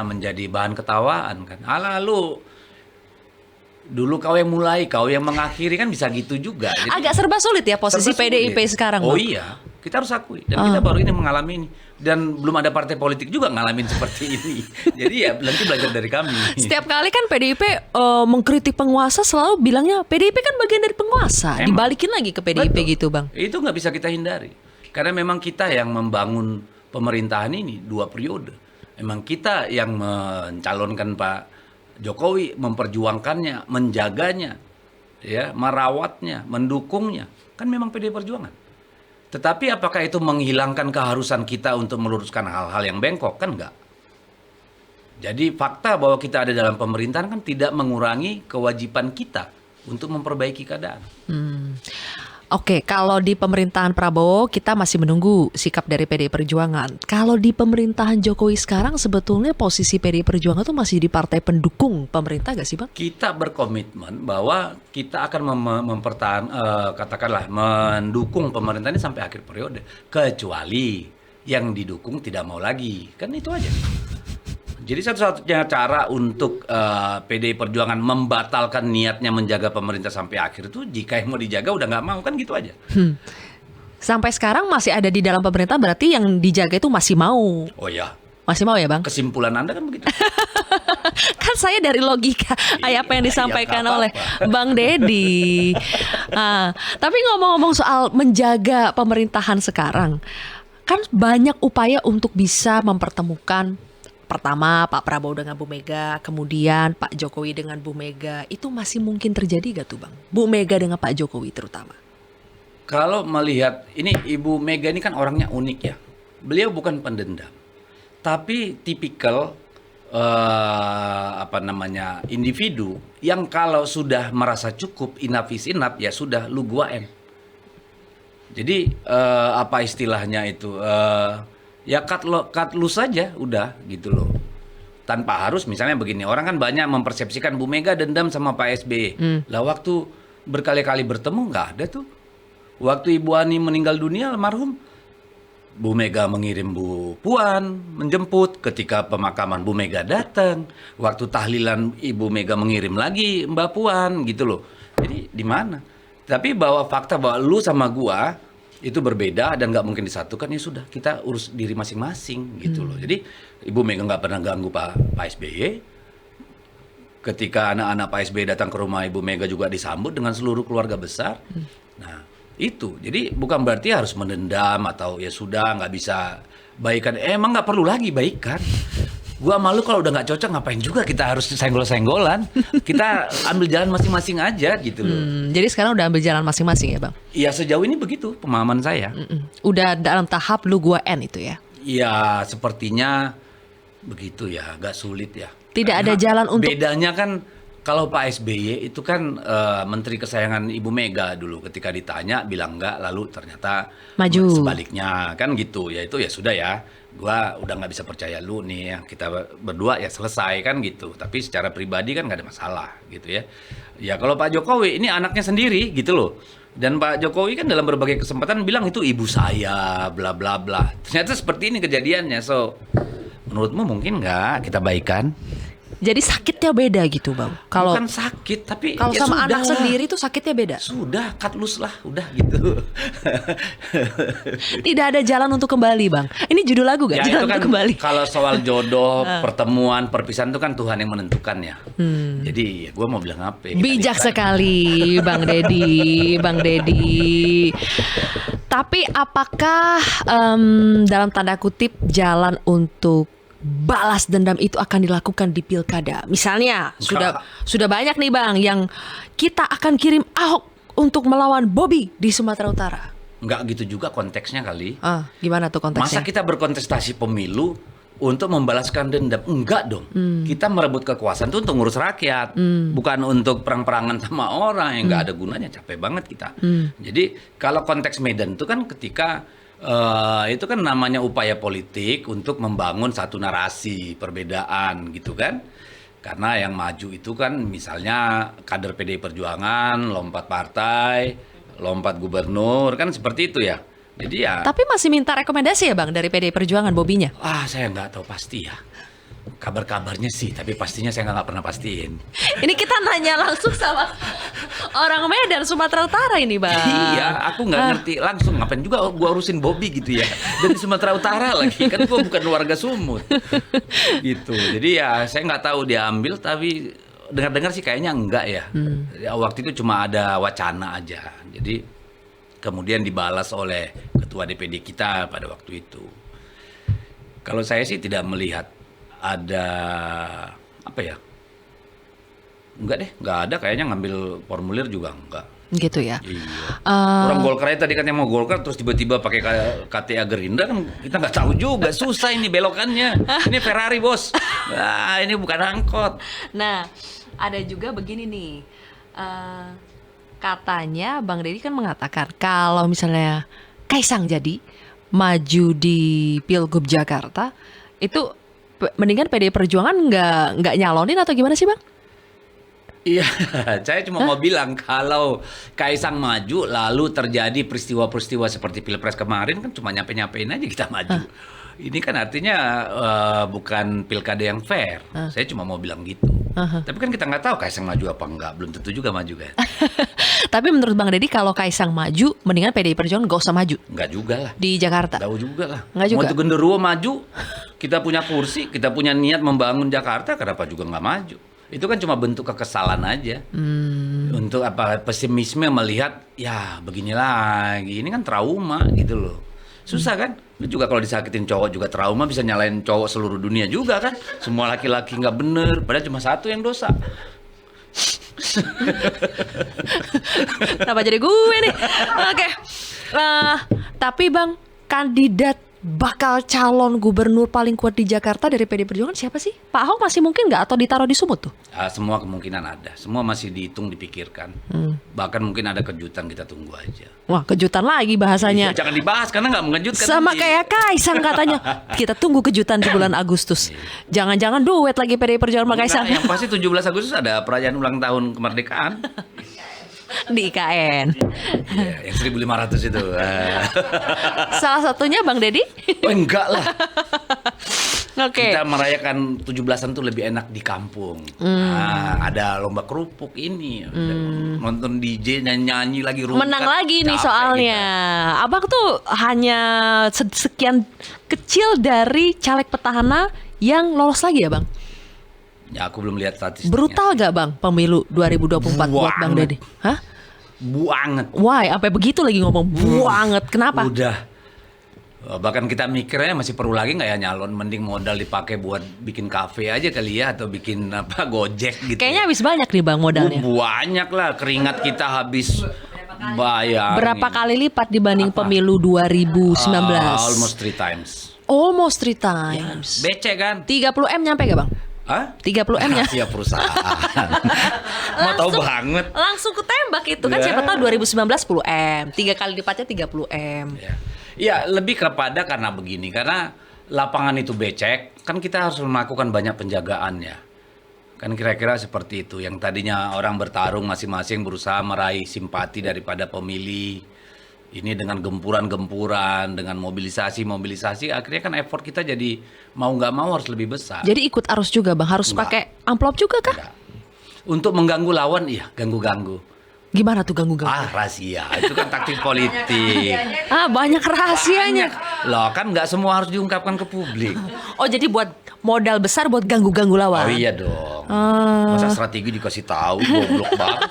menjadi bahan ketawaan kan. Lu dulu kau yang mulai, kau yang mengakhiri kan bisa gitu juga. Jadi, agak serba sulit ya posisi PDIP sekarang, Bang. Iya, kita harus akui dan kita baru ini mengalami ini dan belum ada partai politik juga ngalamin seperti ini. Jadi ya nanti belajar dari kami. Setiap kali kan PDIP mengkritik penguasa selalu bilangnya PDIP kan bagian dari penguasa. Dibalikin lagi ke PDIP. Betul. Gitu, Bang. Itu nggak bisa kita hindari. Karena memang kita yang membangun pemerintahan ini 2 periode. Memang kita yang mencalonkan Pak Jokowi, memperjuangkannya, menjaganya, ya, merawatnya, mendukungnya. Kan memang PDI Perjuangan. Tetapi apakah itu menghilangkan keharusan kita untuk meluruskan hal-hal yang bengkok? Kan enggak. Jadi fakta bahwa kita ada dalam pemerintahan kan tidak mengurangi kewajiban kita untuk memperbaiki keadaan. Oke, kalau di pemerintahan Prabowo kita masih menunggu sikap dari PDI Perjuangan. Kalau di pemerintahan Jokowi sekarang sebetulnya posisi PDI Perjuangan itu masih di partai pendukung pemerintah gak sih, Bang? Kita berkomitmen bahwa kita akan mendukung pemerintah ini sampai akhir periode. Kecuali yang didukung tidak mau lagi. Kan itu aja. Jadi satu-satunya cara untuk PDI Perjuangan membatalkan niatnya menjaga pemerintah sampai akhir itu, jika yang mau dijaga udah nggak mau, kan gitu aja. Sampai sekarang masih ada di dalam pemerintah, berarti yang dijaga itu masih mau. Oh ya, Masih mau ya Bang? kesimpulan Anda kan begitu. Kan saya dari logika apa yang disampaikan nggak oleh apa-apa. Bang Deddy. Tapi ngomong-ngomong soal menjaga pemerintahan sekarang, kan banyak upaya untuk bisa mempertemukan, pertama Pak Prabowo dengan Bu Mega, kemudian Pak Jokowi dengan Bu Mega. Itu masih mungkin terjadi gak tuh Bang? Bu Mega dengan Pak Jokowi terutama. Kalau melihat ini, Ibu Mega ini kan orangnya unik ya. Beliau bukan pendendam, tapi tipikal individu yang kalau sudah merasa cukup, enough is enough, ya sudah, lu gua em. Jadi apa istilahnya itu, ya cut loose saja, udah gitu loh. Tanpa harus misalnya begini, orang kan banyak mempersepsikan Bu Mega dendam sama Pak SBY. Lah waktu berkali-kali bertemu nggak ada tuh. Waktu Ibu Ani meninggal dunia almarhum, Bu Mega mengirim Bu Puan menjemput. Ketika pemakaman Bu Mega datang. Waktu tahlilan Ibu Mega mengirim lagi Mbak Puan gitu loh. Jadi di mana? Tapi bahwa fakta bahwa lu sama gua itu berbeda dan nggak mungkin disatukan, ya sudah, kita urus diri masing-masing gitu loh. Jadi Ibu Mega nggak pernah ganggu Pak SBY. Ketika anak-anak Pak SBY datang ke rumah Ibu Mega juga disambut dengan seluruh keluarga besar. Nah itu, jadi bukan berarti harus mendendam atau ya sudah nggak bisa baikan. Emang nggak perlu lagi baikan. Gua malu kalau udah nggak cocok, ngapain juga kita harus senggol-senggolan. Kita ambil jalan masing-masing aja gitu loh. Jadi sekarang udah ambil jalan masing-masing ya Bang? Iya, sejauh ini begitu pemahaman saya. Udah dalam tahap lu gua N itu ya? Iya, sepertinya begitu ya, agak sulit ya. Tidak ada jalan untuk... Bedanya kan kalau Pak SBY itu kan menteri kesayangan Ibu Mega dulu, ketika ditanya bilang enggak, lalu ternyata Maju. Sebaliknya kan gitu. Ya itu ya sudah ya, gua udah nggak bisa percaya lu nih ya, kita berdua ya selesai kan gitu. Tapi secara pribadi kan nggak ada masalah gitu ya. Ya kalau Pak Jokowi ini anaknya sendiri gitu loh. Dan Pak Jokowi kan dalam berbagai kesempatan bilang itu ibu saya, bla bla bla. Ternyata seperti ini kejadiannya. So menurutmu mungkin nggak kita baikan? Jadi sakitnya beda gitu Bang? Kalau Bukan sakit, tapi kalau ya sama sudah anak lah. sendiri tuh sakitnya beda? Sudah, cut loose lah, udah gitu. Tidak ada jalan untuk kembali Bang? Ini judul lagu gak? Ya Jalan itu kan untuk kembali? kalau soal jodoh, pertemuan, perpisahan itu kan Tuhan yang menentukan ya. Jadi gue mau bilang apa ya? Bijak sekali Bang Deddy, Bang Deddy. Tapi apakah dalam tanda kutip jalan untuk balas dendam itu akan dilakukan di pilkada? Misalnya sudah banyak nih Bang yang kita akan kirim Ahok untuk melawan Bobby di Sumatera Utara. Nggak gitu juga konteksnya kali. Gimana tuh konteksnya? Masa kita berkontestasi pemilu untuk membalaskan dendam? Enggak dong. Kita merebut kekuasaan itu untuk ngurus rakyat, bukan untuk perang-perangan sama orang yang nggak ada gunanya. Capek banget kita. Jadi kalau konteks Medan itu kan ketika itu kan namanya upaya politik untuk membangun satu narasi perbedaan gitu kan. Karena yang maju itu kan misalnya kader PDI Perjuangan, lompat partai, lompat gubernur, kan seperti itu ya. Jadi ya. Tapi masih minta rekomendasi ya Bang dari PDI Perjuangan Bobinya? Saya nggak tahu pasti ya. Kabar-kabarnya sih, tapi pastinya saya nggak pernah pastiin. Ini kita nanya langsung sama orang Medan, Sumatera Utara ini Bang. Iya, aku nggak ngerti langsung, ngapain juga gua urusin Bobby gitu ya. Dari Sumatera Utara lagi, kan gua bukan warga Sumut. Gitu. Jadi ya saya nggak tahu dia ambil, tapi dengar-dengar sih kayaknya enggak ya. Ya, waktu itu cuma ada wacana aja. Jadi kemudian dibalas oleh ketua DPD kita pada waktu itu. Kalau saya sih tidak melihat ada apa ya? Enggak deh, enggak ada kayaknya, ngambil formulir juga enggak. Gitu ya. Iya. Orang Golkar tadi katanya mau Golkar terus tiba-tiba pakai KTA Gerindra, kan kita nggak tahu juga, susah ini belokannya. Ini Ferrari bos. Nah, ini bukan angkot. Nah, ada juga begini nih. Katanya Bang Deddy kan mengatakan kalau misalnya Kaisang jadi maju di Pilgub Jakarta, itu mendingan PDI Perjuangan nggak nyalonin atau gimana sih Bang? Iya, saya cuma mau bilang kalau Kaisang maju lalu terjadi peristiwa-peristiwa seperti Pilpres kemarin kan cuma nyampe-nyampein aja kita maju. Ini kan artinya bukan pilkada yang fair. Saya cuma mau bilang gitu. Tapi kan kita nggak tahu Kaisang maju apa enggak, belum tentu juga maju kan. Tapi menurut Bang Deddy kalau Kaisang maju, mendingan PDI Perjuangan gak usah maju Enggak juga lah. di Jakarta. Tahu juga lah. Nggak juga? Mau itu genderuwo maju, kita punya kursi, kita punya niat membangun Jakarta, kenapa juga nggak maju? Itu kan cuma bentuk kekesalan aja. Untuk apa pesimisme melihat ya begini lagi. Ini kan trauma gitu loh. Susah kan? Lu juga kalau disakitin cowok juga trauma, bisa nyalain cowok seluruh dunia juga kan? Semua laki-laki nggak bener, padahal cuma satu yang dosa. Kenapa jadi gue nih? Oke. Tapi Bang, kandidat bakal calon gubernur paling kuat di Jakarta dari PDI Perjuangan siapa sih? Pak Ahok masih mungkin nggak atau ditaruh di Sumut tuh? Semua kemungkinan ada, semua masih dihitung, dipikirkan. Bahkan mungkin ada kejutan, kita tunggu aja. Wah, kejutan lagi bahasanya. Jangan dibahas karena nggak mengejutkan. Sama nanti. kayak Kaisang katanya. Kita tunggu kejutan di bulan Agustus. Jangan-jangan duet lagi PDI Perjuangan sama Kaisang. Yang pasti 17 Agustus ada perayaan ulang tahun kemerdekaan. Di IKN. Yang 1.500 itu. Salah satunya Bang Deddy? Oh, enggak lah. Oke. Kita merayakan 17-an tuh lebih enak di kampung. Ada lomba kerupuk ini. Nonton DJ nyanyi lagi rumah. Menang lagi nih soalnya. Abang tuh hanya sekian kecil dari caleg petahana yang lolos lagi ya Bang? Ya aku belum lihat statistiknya. Brutal gak Bang pemilu 2024 buat Bang Deddy? Hah? Banget. Why? Sampai begitu lagi ngomong banget. Kenapa? Udah. Bahkan kita mikirnya masih perlu lagi nggak ya nyalon, mending modal dipakai buat bikin kafe aja kali ya, atau bikin apa Gojek gitu. Kayaknya habis banyak nih Bang modalnya. Banyak lah, keringat kita habis bayar. Berapa kali lipat dibanding pemilu 2019? Almost 3 times. Almost 3 times. Becek kan? 30M nyampe gak Bang? Hah? 30M nya? Rahasia perusahaan. Mau tahu banget. Langsung ketembak itu kan, siapa tahu 2019 10M, 3 kali lipatnya 30M. Ya, lebih kepada karena begini, karena lapangan itu becek, kan kita harus melakukan banyak penjagaannya. Kan kira-kira seperti itu, yang tadinya orang bertarung masing-masing berusaha meraih simpati daripada pemilih. Ini dengan gempuran-gempuran, dengan mobilisasi, akhirnya kan effort kita jadi mau nggak mau harus lebih besar. Jadi ikut arus juga Bang, harus pakai amplop juga kah? Enggak. Untuk mengganggu lawan, iya, ganggu-ganggu. Gimana tuh ganggu-ganggu? Rahasia, itu kan taktik politik. Banyak rahasianya. Loh, kan nggak semua harus diungkapkan ke publik. Oh, jadi buat modal besar buat ganggu-ganggu lawan. Oh iya dong. Masa strategi dikasih tahu, goblok banget.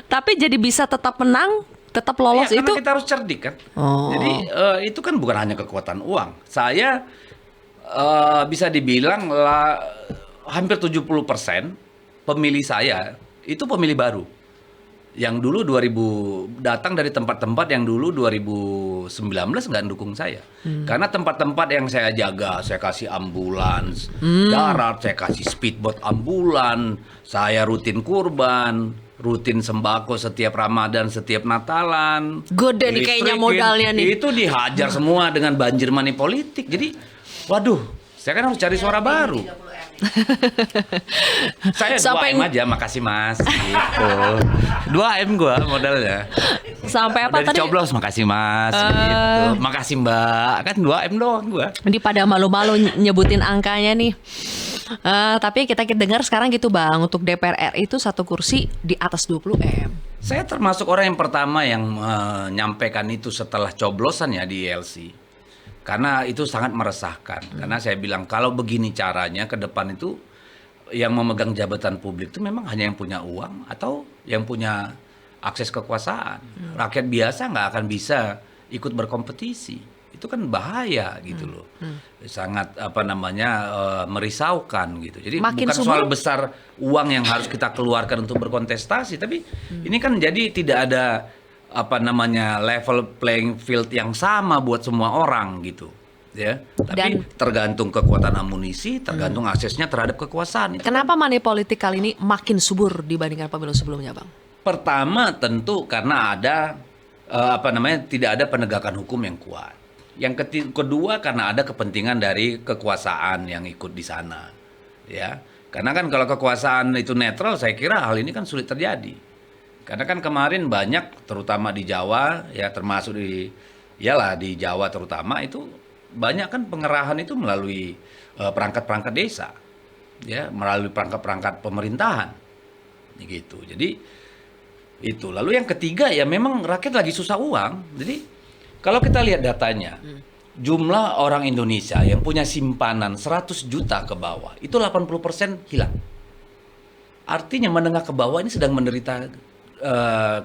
Tapi jadi bisa tetap menang, tetap lolos Ya, itu. karena kita harus cerdik kan. Jadi itu kan bukan hanya kekuatan uang. Saya bisa dibilang hampir 70% pemilih saya itu pemilih baru. Yang dulu 2000 datang dari tempat-tempat yang dulu 2019 nggak dukung saya. Karena tempat-tempat yang saya jaga, saya kasih ambulans darat, saya kasih speedboat ambulan, saya rutin kurban, rutin sembako setiap Ramadan, setiap Natalan. Gede nih kayaknya modalnya nih. Itu dihajar semua dengan banjir money politik. Jadi, waduh, saya kan harus cari suara baru. Saya 2M aja, makasih mas gitu. 2M gua modalnya. Sampai apa Udah tadi? dicoblos, makasih mas gitu. Makasih mbak, kan 2M doang gua. Di pada malu-malu nyebutin angkanya nih. Tapi kita dengar sekarang gitu Bang, untuk DPR RI itu satu kursi di atas 20M. Saya termasuk orang yang pertama yang menyampaikan itu setelah coblosan ya di ILC. Karena itu sangat meresahkan. Karena saya bilang kalau begini caranya ke depan itu yang memegang jabatan publik itu memang hanya yang punya uang atau yang punya akses kekuasaan. Rakyat biasa nggak akan bisa ikut berkompetisi. Itu kan bahaya gitu loh. Sangat merisaukan gitu. Jadi Makin bukan soal besar uang yang harus kita keluarkan untuk berkontestasi, tapi ini kan jadi tidak ada level playing field yang sama buat semua orang gitu ya. Tapi tergantung kekuatan amunisi, tergantung aksesnya terhadap kekuasaan. Kenapa money politik kali ini makin subur dibandingkan pemilu sebelumnya Bang? Pertama tentu karena ada tidak ada penegakan hukum yang kuat. Yang kedua karena ada kepentingan dari kekuasaan yang ikut di sana ya. Karena kan kalau kekuasaan itu netral, saya kira hal ini kan sulit terjadi. Karena kan kemarin banyak, terutama di Jawa, ya termasuk di Jawa terutama itu banyak kan pengerahan itu melalui perangkat-perangkat desa, ya melalui perangkat-perangkat pemerintahan, gitu. Jadi itu. Lalu yang ketiga ya memang rakyat lagi susah uang. Jadi kalau kita lihat datanya, jumlah orang Indonesia yang punya simpanan 100 juta ke bawah, itu 80% hilang. Artinya menengah ke bawah ini sedang menderita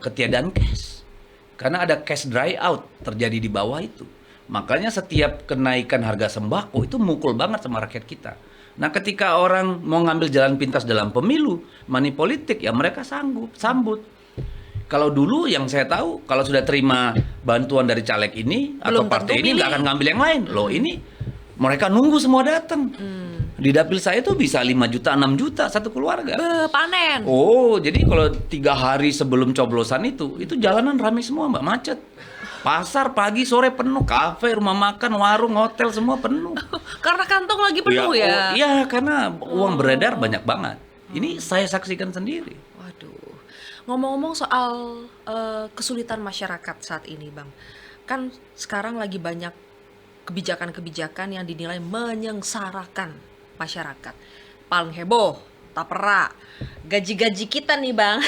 ketiadaan cash. Karena ada cash dry out terjadi di bawah itu. Makanya setiap kenaikan harga sembako itu mukul banget sama rakyat kita. Nah ketika orang mau ngambil jalan pintas dalam pemilu, money politik, ya mereka sambut. Kalau dulu yang saya tahu, kalau sudah terima bantuan dari caleg ini atau Belum partai tentu ini nggak pilih. akan ngambil yang lain. Loh ini mereka nunggu semua datang. Di dapil saya tuh bisa 5 juta, 6 juta satu keluarga. Panen. Oh, jadi kalau 3 hari sebelum coblosan itu jalanan ramai semua, Mbak, macet. Pasar pagi sore penuh, kafe, rumah makan, warung, hotel semua penuh. Karena kantong lagi penuh ya. Oh, iya, karena uang beredar banyak banget. Ini saya saksikan sendiri. Waduh, ngomong-ngomong soal kesulitan masyarakat saat ini, Bang. Kan sekarang lagi banyak kebijakan-kebijakan yang dinilai menyengsarakan masyarakat. Paling heboh, tapera. Gaji-gaji kita nih, Bang.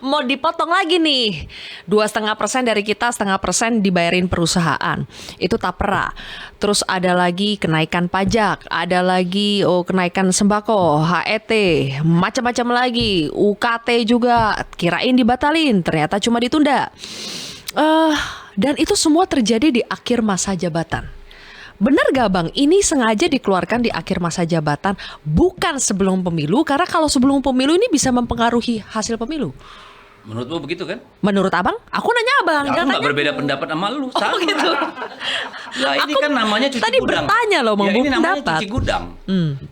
Mau dipotong lagi nih. 2,5% dari kita, 0,5% dibayarin perusahaan. Itu tapera. Terus ada lagi kenaikan pajak, ada lagi kenaikan sembako, HET, macam-macam lagi, UKT juga kirain dibatalin, ternyata cuma ditunda. Dan itu semua terjadi di akhir masa jabatan. Benar gak, Bang? Ini sengaja dikeluarkan di akhir masa jabatan, bukan sebelum pemilu, karena kalau sebelum pemilu ini bisa mempengaruhi hasil pemilu. Menurutmu begitu kan? Menurut Abang? Aku nanya Abang. Ya, aku jangan nggak tanya berbeda aku. pendapat sama lu, sama. gitu. Lah ini Aku kan namanya cuci tadi gudang. bertanya loh, Ya, Bang, ini namanya pendapat. cuci gudang.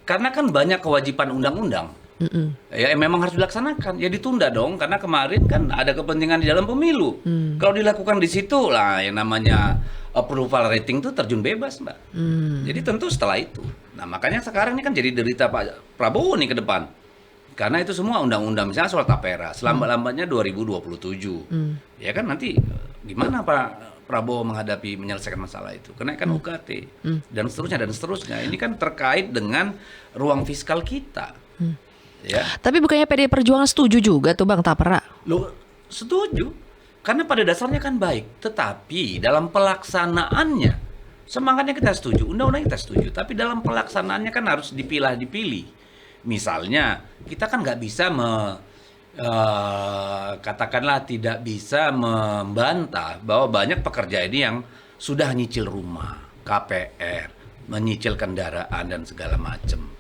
Karena kan banyak kewajiban undang-undang. Ya memang harus dilaksanakan. Ya ditunda dong, karena kemarin kan ada kepentingan di dalam pemilu. Kalau dilakukan di situ lah yang namanya approval rating itu terjun bebas, Mbak. Jadi tentu setelah itu. Nah makanya sekarang ini kan jadi derita Pak Prabowo nih ke depan. Karena itu semua undang-undang, misalnya soal tapera, selambat-lambatnya 2027. Ya kan nanti gimana Pak Prabowo menyelesaikan masalah itu? Kenaikan UKT dan seterusnya. Ini kan terkait dengan ruang fiskal kita. Ya. Tapi bukannya PD Perjuangan setuju juga tuh, Bang, tapera? Loh, setuju. Karena pada dasarnya kan baik, tetapi dalam pelaksanaannya semangatnya kita setuju, undang-undang kita setuju, tapi dalam pelaksanaannya kan harus dipilih. Misalnya kita kan nggak bisa katakanlah tidak bisa membantah bahwa banyak pekerja ini yang sudah nyicil rumah, KPR, menyicil kendaraan dan segala macam.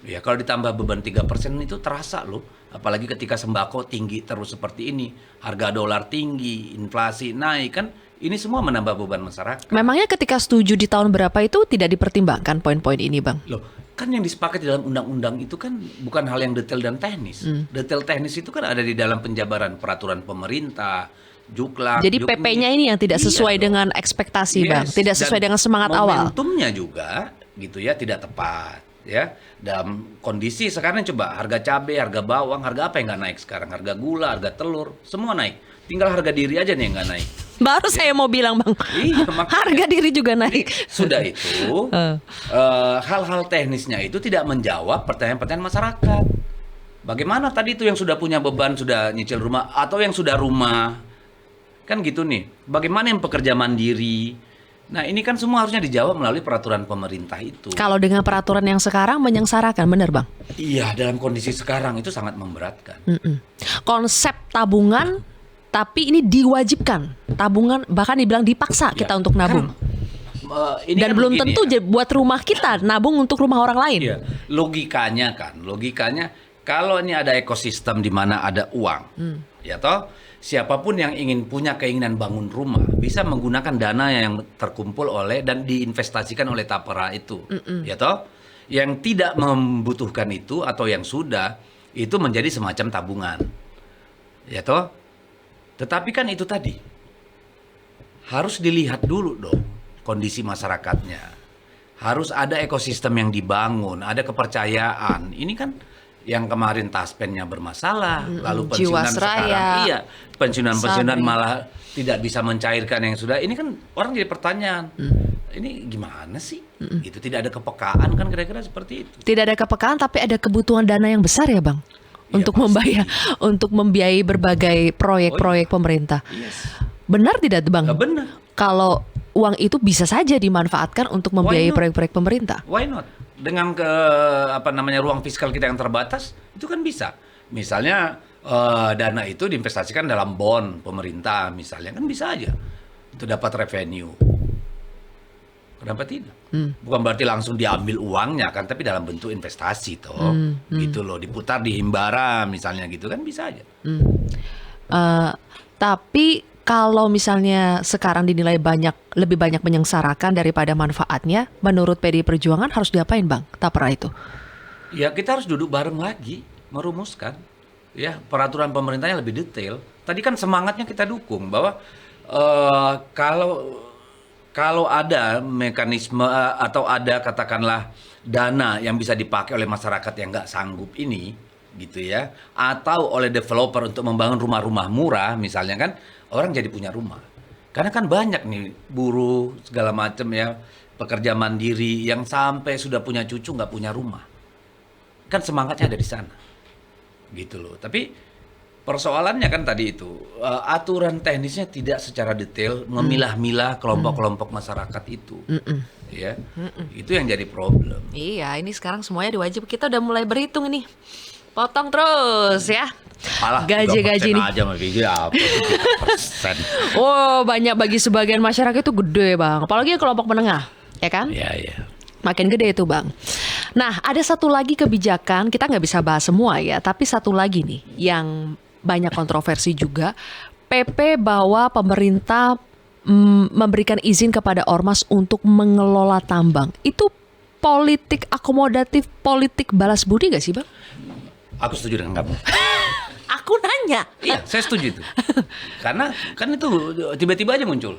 Ya kalau ditambah beban 3% itu terasa loh. Apalagi ketika sembako tinggi terus seperti ini, harga dolar tinggi, inflasi naik, kan ini semua menambah beban masyarakat. Memangnya ketika setuju di tahun berapa itu tidak dipertimbangkan poin-poin ini, Bang? Loh, kan yang disepakati dalam undang-undang itu kan bukan hal yang detail dan teknis. Detail teknis itu kan ada di dalam penjabaran peraturan pemerintah, Juklak. Jadi Juknis. PP-nya ini yang tidak sesuai Iya dong. dengan ekspektasi, Yes, Bang. Tidak sesuai dan dengan semangat awal. Momentumnya juga gitu ya tidak tepat. Ya, dalam kondisi sekarang coba harga cabai, harga bawang, harga apa yang nggak naik sekarang? Harga gula, harga telur, semua naik. Tinggal harga diri aja nih yang nggak naik. Baru saya mau bilang, Bang. Iya, makanya. Harga diri juga naik. Sudah itu, hal-hal teknisnya itu tidak menjawab pertanyaan-pertanyaan masyarakat. Bagaimana tadi itu yang sudah punya beban, sudah nyicil rumah, atau yang sudah rumah, kan gitu nih. Bagaimana yang pekerja mandiri? Nah ini kan semua harusnya dijawab melalui peraturan pemerintah itu. Kalau dengan peraturan yang sekarang menyengsarakan, benar, Bang? Iya, dalam kondisi sekarang itu sangat memberatkan. Konsep tabungan, tapi ini diwajibkan. Tabungan, bahkan dibilang dipaksa kita untuk nabung. Ini Dan kan belum begini tentu ya. buat rumah kita, nabung untuk rumah orang lain. Iya, logikanya kalau ini ada ekosistem di mana ada uang, ya toh, siapapun yang ingin punya keinginan bangun rumah bisa menggunakan dana yang terkumpul oleh dan diinvestasikan oleh tapera itu, ya toh, yang tidak membutuhkan itu atau yang sudah itu menjadi semacam tabungan, ya toh. Tetapi kan itu tadi harus dilihat dulu dong kondisi masyarakatnya. Harus ada ekosistem yang dibangun, ada kepercayaan. Ini kan yang kemarin taspennya bermasalah, lalu pensiunan Jiwasraya, sekarang pensiunan Sabri. malah tidak bisa mencairkan yang sudah. Ini kan orang jadi pertanyaan. Ini gimana sih? Itu tidak ada kepekaan kan kira-kira seperti itu. Tidak ada kepekaan tapi ada kebutuhan dana yang besar ya Bang. Iya, Untuk pasti. untuk membiayai berbagai proyek-proyek pemerintah. Yes. Benar tidak Bang? Nggak benar. Kalau uang itu bisa saja dimanfaatkan untuk membiayai not? proyek-proyek pemerintah. Why not? Dengan ruang fiskal kita yang terbatas, itu kan bisa. Misalnya dana itu diinvestasikan dalam bond pemerintah misalnya, kan bisa aja. Itu dapat revenue. Kenapa tidak? Bukan berarti langsung diambil uangnya kan, tapi dalam bentuk investasi toh. Gitu loh, diputar di Himbara misalnya gitu kan bisa aja. Tapi kalau misalnya sekarang dinilai lebih banyak menyengsarakan daripada manfaatnya, menurut PDI Perjuangan harus diapain Bang? Tapera itu. Ya kita harus duduk bareng lagi, merumuskan ya peraturan pemerintahnya lebih detail. Tadi kan semangatnya kita dukung bahwa kalau ada mekanisme atau ada katakanlah dana yang bisa dipakai oleh masyarakat yang nggak sanggup ini, gitu ya, atau oleh developer untuk membangun rumah-rumah murah, misalnya kan orang jadi punya rumah. Karena kan banyak nih buruh segala macam ya, pekerja mandiri yang sampai sudah punya cucu nggak punya rumah. Kan semangatnya ada di sana, gitu loh. Tapi persoalannya kan tadi itu aturan teknisnya tidak secara detail memilah-milah kelompok-kelompok masyarakat itu, ya, itu yang jadi problem. Iya, ini sekarang semuanya diwajib. Kita udah mulai berhitung ini. Potong terus ya. Alah, Gaji-gaji 3% nih. aja mah gaji apa 3%. Oh, banyak bagi sebagian masyarakat itu gede Bang. Apalagi yang kelompok menengah, ya kan? Iya, iya. Makin gede itu Bang. Nah, ada satu lagi kebijakan, kita nggak bisa bahas semua ya, tapi satu lagi nih yang banyak kontroversi juga. PP bahwa pemerintah memberikan izin kepada ormas untuk mengelola tambang. Itu politik akomodatif, politik balas budi nggak sih Bang? Aku setuju dengan kamu. Aku nanya. Iya, saya setuju itu. Karena kan itu tiba-tiba aja muncul.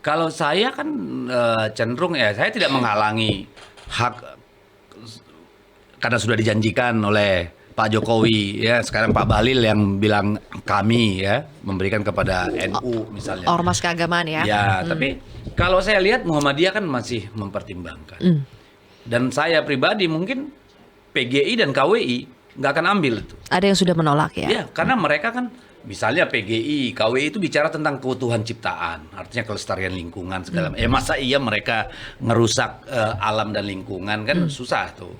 Kalau saya kan cenderung ya, saya tidak menghalangi hak karena sudah dijanjikan oleh Pak Jokowi ya, sekarang Pak Bahlil yang bilang kami ya memberikan kepada NU misalnya. Ormas keagamaan ya. Ya, tapi kalau saya lihat Muhammadiyah kan masih mempertimbangkan. Dan saya pribadi mungkin PGI dan KWI nggak akan ambil itu. Ada yang sudah menolak ya. Ya, karena mereka kan misalnya PGI, KWI itu bicara tentang keutuhan ciptaan, artinya kelestarian lingkungan segala macam. Masa iya mereka ngerusak alam dan lingkungan kan susah tuh.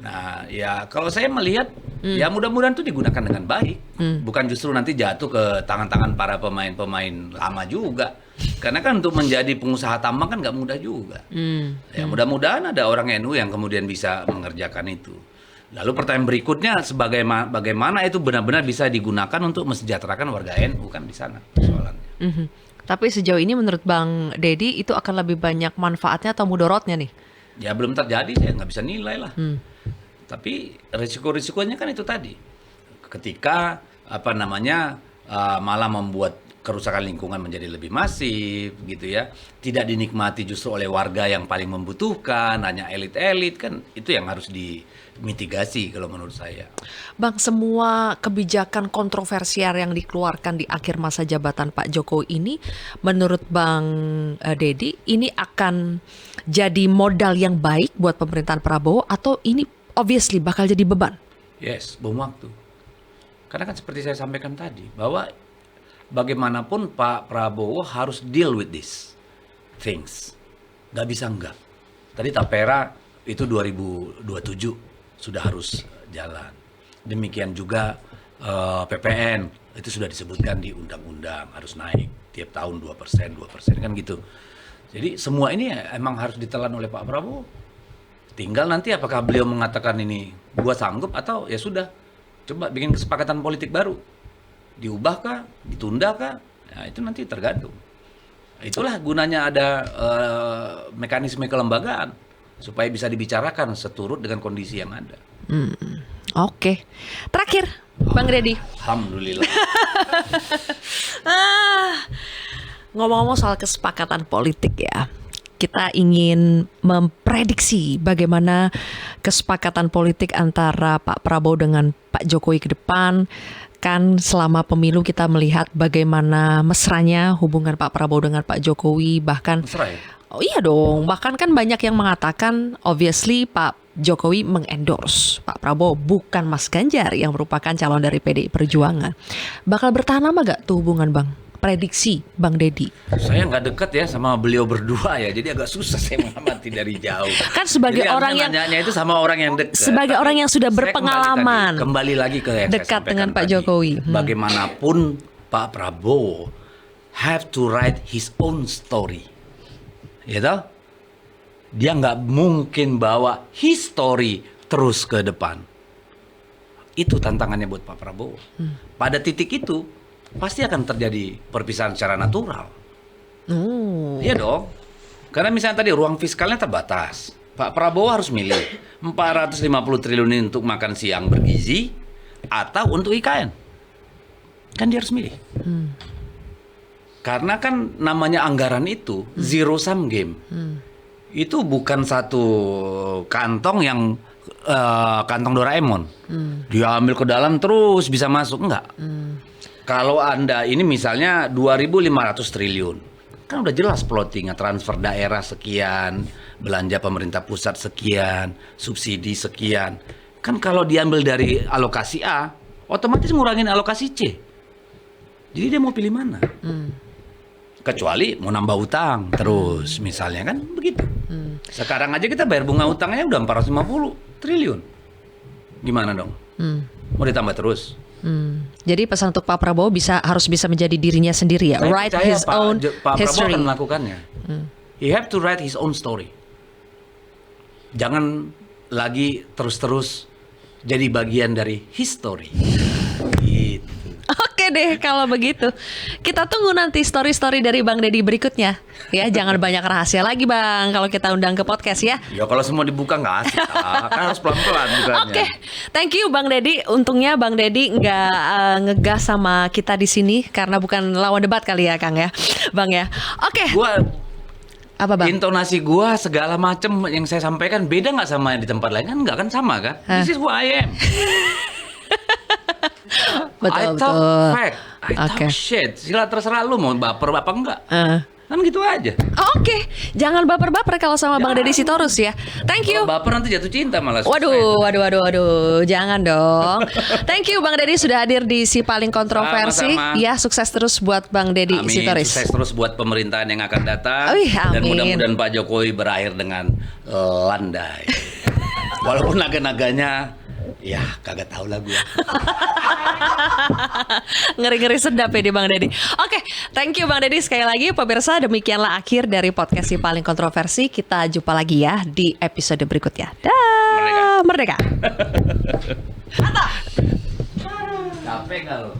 Nah, ya kalau saya melihat ya mudah-mudahan itu digunakan dengan baik. Bukan justru nanti jatuh ke tangan-tangan para pemain-pemain lama juga. Karena kan untuk menjadi pengusaha tambang kan nggak mudah juga. Ya mudah-mudahan ada orang NU yang kemudian bisa mengerjakan itu. Lalu pertanyaan berikutnya bagaimana itu benar-benar bisa digunakan untuk mesejahterakan warga NU kan di sana persoalannya. Tapi sejauh ini menurut Bang Dedi itu akan lebih banyak manfaatnya atau mudorotnya nih? Ya belum terjadi, saya nggak bisa nilai lah. Tapi risiko-risikonya kan itu tadi. Ketika malah membuat kerusakan lingkungan menjadi lebih masif gitu ya. Tidak dinikmati justru oleh warga yang paling membutuhkan, hanya elit-elit kan itu yang harus dimitigasi kalau menurut saya. Bang, semua kebijakan kontroversial yang dikeluarkan di akhir masa jabatan Pak Jokowi ini menurut Bang Dedi ini akan jadi modal yang baik buat pemerintahan Prabowo atau ini obviously bakal jadi beban? Yes, bom waktu. Karena kan seperti saya sampaikan tadi, bahwa bagaimanapun Pak Prabowo harus deal with this things. Nggak bisa enggak. Tadi Tapera itu 2027 sudah harus jalan. Demikian juga PPN, itu sudah disebutkan di undang-undang, harus naik tiap tahun 2% kan gitu. Jadi semua ini emang harus ditelan oleh Pak Prabowo. Tinggal nanti apakah beliau mengatakan ini gua sanggup atau ya sudah coba bikin kesepakatan politik baru, diubahkah, ditundakah, ya itu nanti tergantung. Itulah gunanya ada mekanisme kelembagaan supaya bisa dibicarakan seturut dengan kondisi yang ada. Oke. Terakhir, Bang Dedi. Alhamdulillah. Ngomong-ngomong soal kesepakatan politik ya. kita ingin memprediksi bagaimana kesepakatan politik antara Pak Prabowo dengan Pak Jokowi ke depan. Kan selama pemilu kita melihat bagaimana mesranya hubungan Pak Prabowo dengan Pak Jokowi, bahkan Mesra ya? oh iya dong, bahkan kan banyak yang mengatakan obviously Pak Jokowi mengendorse Pak Prabowo, bukan Mas Ganjar yang merupakan calon dari PDI Perjuangan. Bakal bertahan lama gak tuh hubungan Bang? Prediksi Bang Deddy. Saya nggak deket ya sama beliau berdua ya, jadi agak susah saya mengamati dari jauh. Kan sebagai Jadi orang harusnya yang nanyanya itu sama orang yang dekat. sebagai Tapi orang yang sudah saya berpengalaman kembali lagi ke yang saya dekat sampaikan dengan Pak tadi. Jokowi. Bagaimanapun Pak Prabowo have to write his own story, ya toh? Dia nggak mungkin bawa history terus ke depan. Itu tantangannya buat Pak Prabowo. Pada titik itu pasti akan terjadi perpisahan secara natural. Oh. Iya dong. Karena misalnya tadi ruang fiskalnya terbatas. Pak Prabowo harus milih 450 triliun ini untuk makan siang bergizi atau untuk IKN. Kan dia harus milih. Karena kan namanya anggaran itu zero sum game. Itu bukan satu kantong yang kantong Doraemon. Dia ambil ke dalam terus bisa masuk, enggak. Kalau Anda ini misalnya 2.500 triliun, kan udah jelas plottingnya, transfer daerah sekian, belanja pemerintah pusat sekian, subsidi sekian. Kan kalau diambil dari alokasi A, otomatis ngurangin alokasi C. Jadi dia mau pilih mana? Kecuali mau nambah utang terus, misalnya kan begitu. Sekarang aja kita bayar bunga utangnya udah 450 triliun. Gimana dong? Mau ditambah terus? Jadi pesan untuk Pak Prabowo harus bisa menjadi dirinya sendiri ya, Saya write percaya his own Pak Prabowo history. akan melakukannya. He have to write his own story. Jangan lagi terus-terus jadi bagian dari history. Gitu. Oke deh kalau begitu. Kita tunggu nanti story-story dari Bang Deddy berikutnya. Ya, jangan banyak rahasia lagi Bang kalau kita undang ke podcast ya. Ya kalau semua dibuka nggak asik, kan harus pelan-pelan bukanya. Oke, thank you Bang Deddy. Untungnya Bang Deddy nggak ngegas sama kita di sini karena bukan lawan debat kali ya Kang ya, Bang ya. Oke. Gua Apa Bang? intonasi gua segala macam yang saya sampaikan beda nggak sama yang di tempat lain? Kan nggak kan sama kan? This is who I am. I talk fact, I talk shit. Sila terserah lu mau baper apa enggak. Kan gitu aja. Oke, jangan baper-baper kalau sama Bang Deddy Sitorus ya. Thank you. Kalau baper nanti jatuh cinta malah. Waduh, jangan dong. Thank you Bang Deddy sudah hadir di Si Paling Kontroversi. Sama-sama. Ya, sukses terus buat Bang Deddy Amin, Sitorus. sukses terus buat pemerintahan yang akan datang. Wih, Dan amin. mudah-mudahan Pak Jokowi berakhir dengan landai. Walaupun naga-naganya, ya kagak tahu lah gue. Ngeri-ngeri sedap ya di Bang Deddy. Oke, thank you Bang Deddy sekali lagi. Pemirsa, demikianlah akhir dari podcast Si Paling Kontroversi. Kita jumpa lagi ya di episode berikutnya. Dah, merdeka. Capek nggak lo?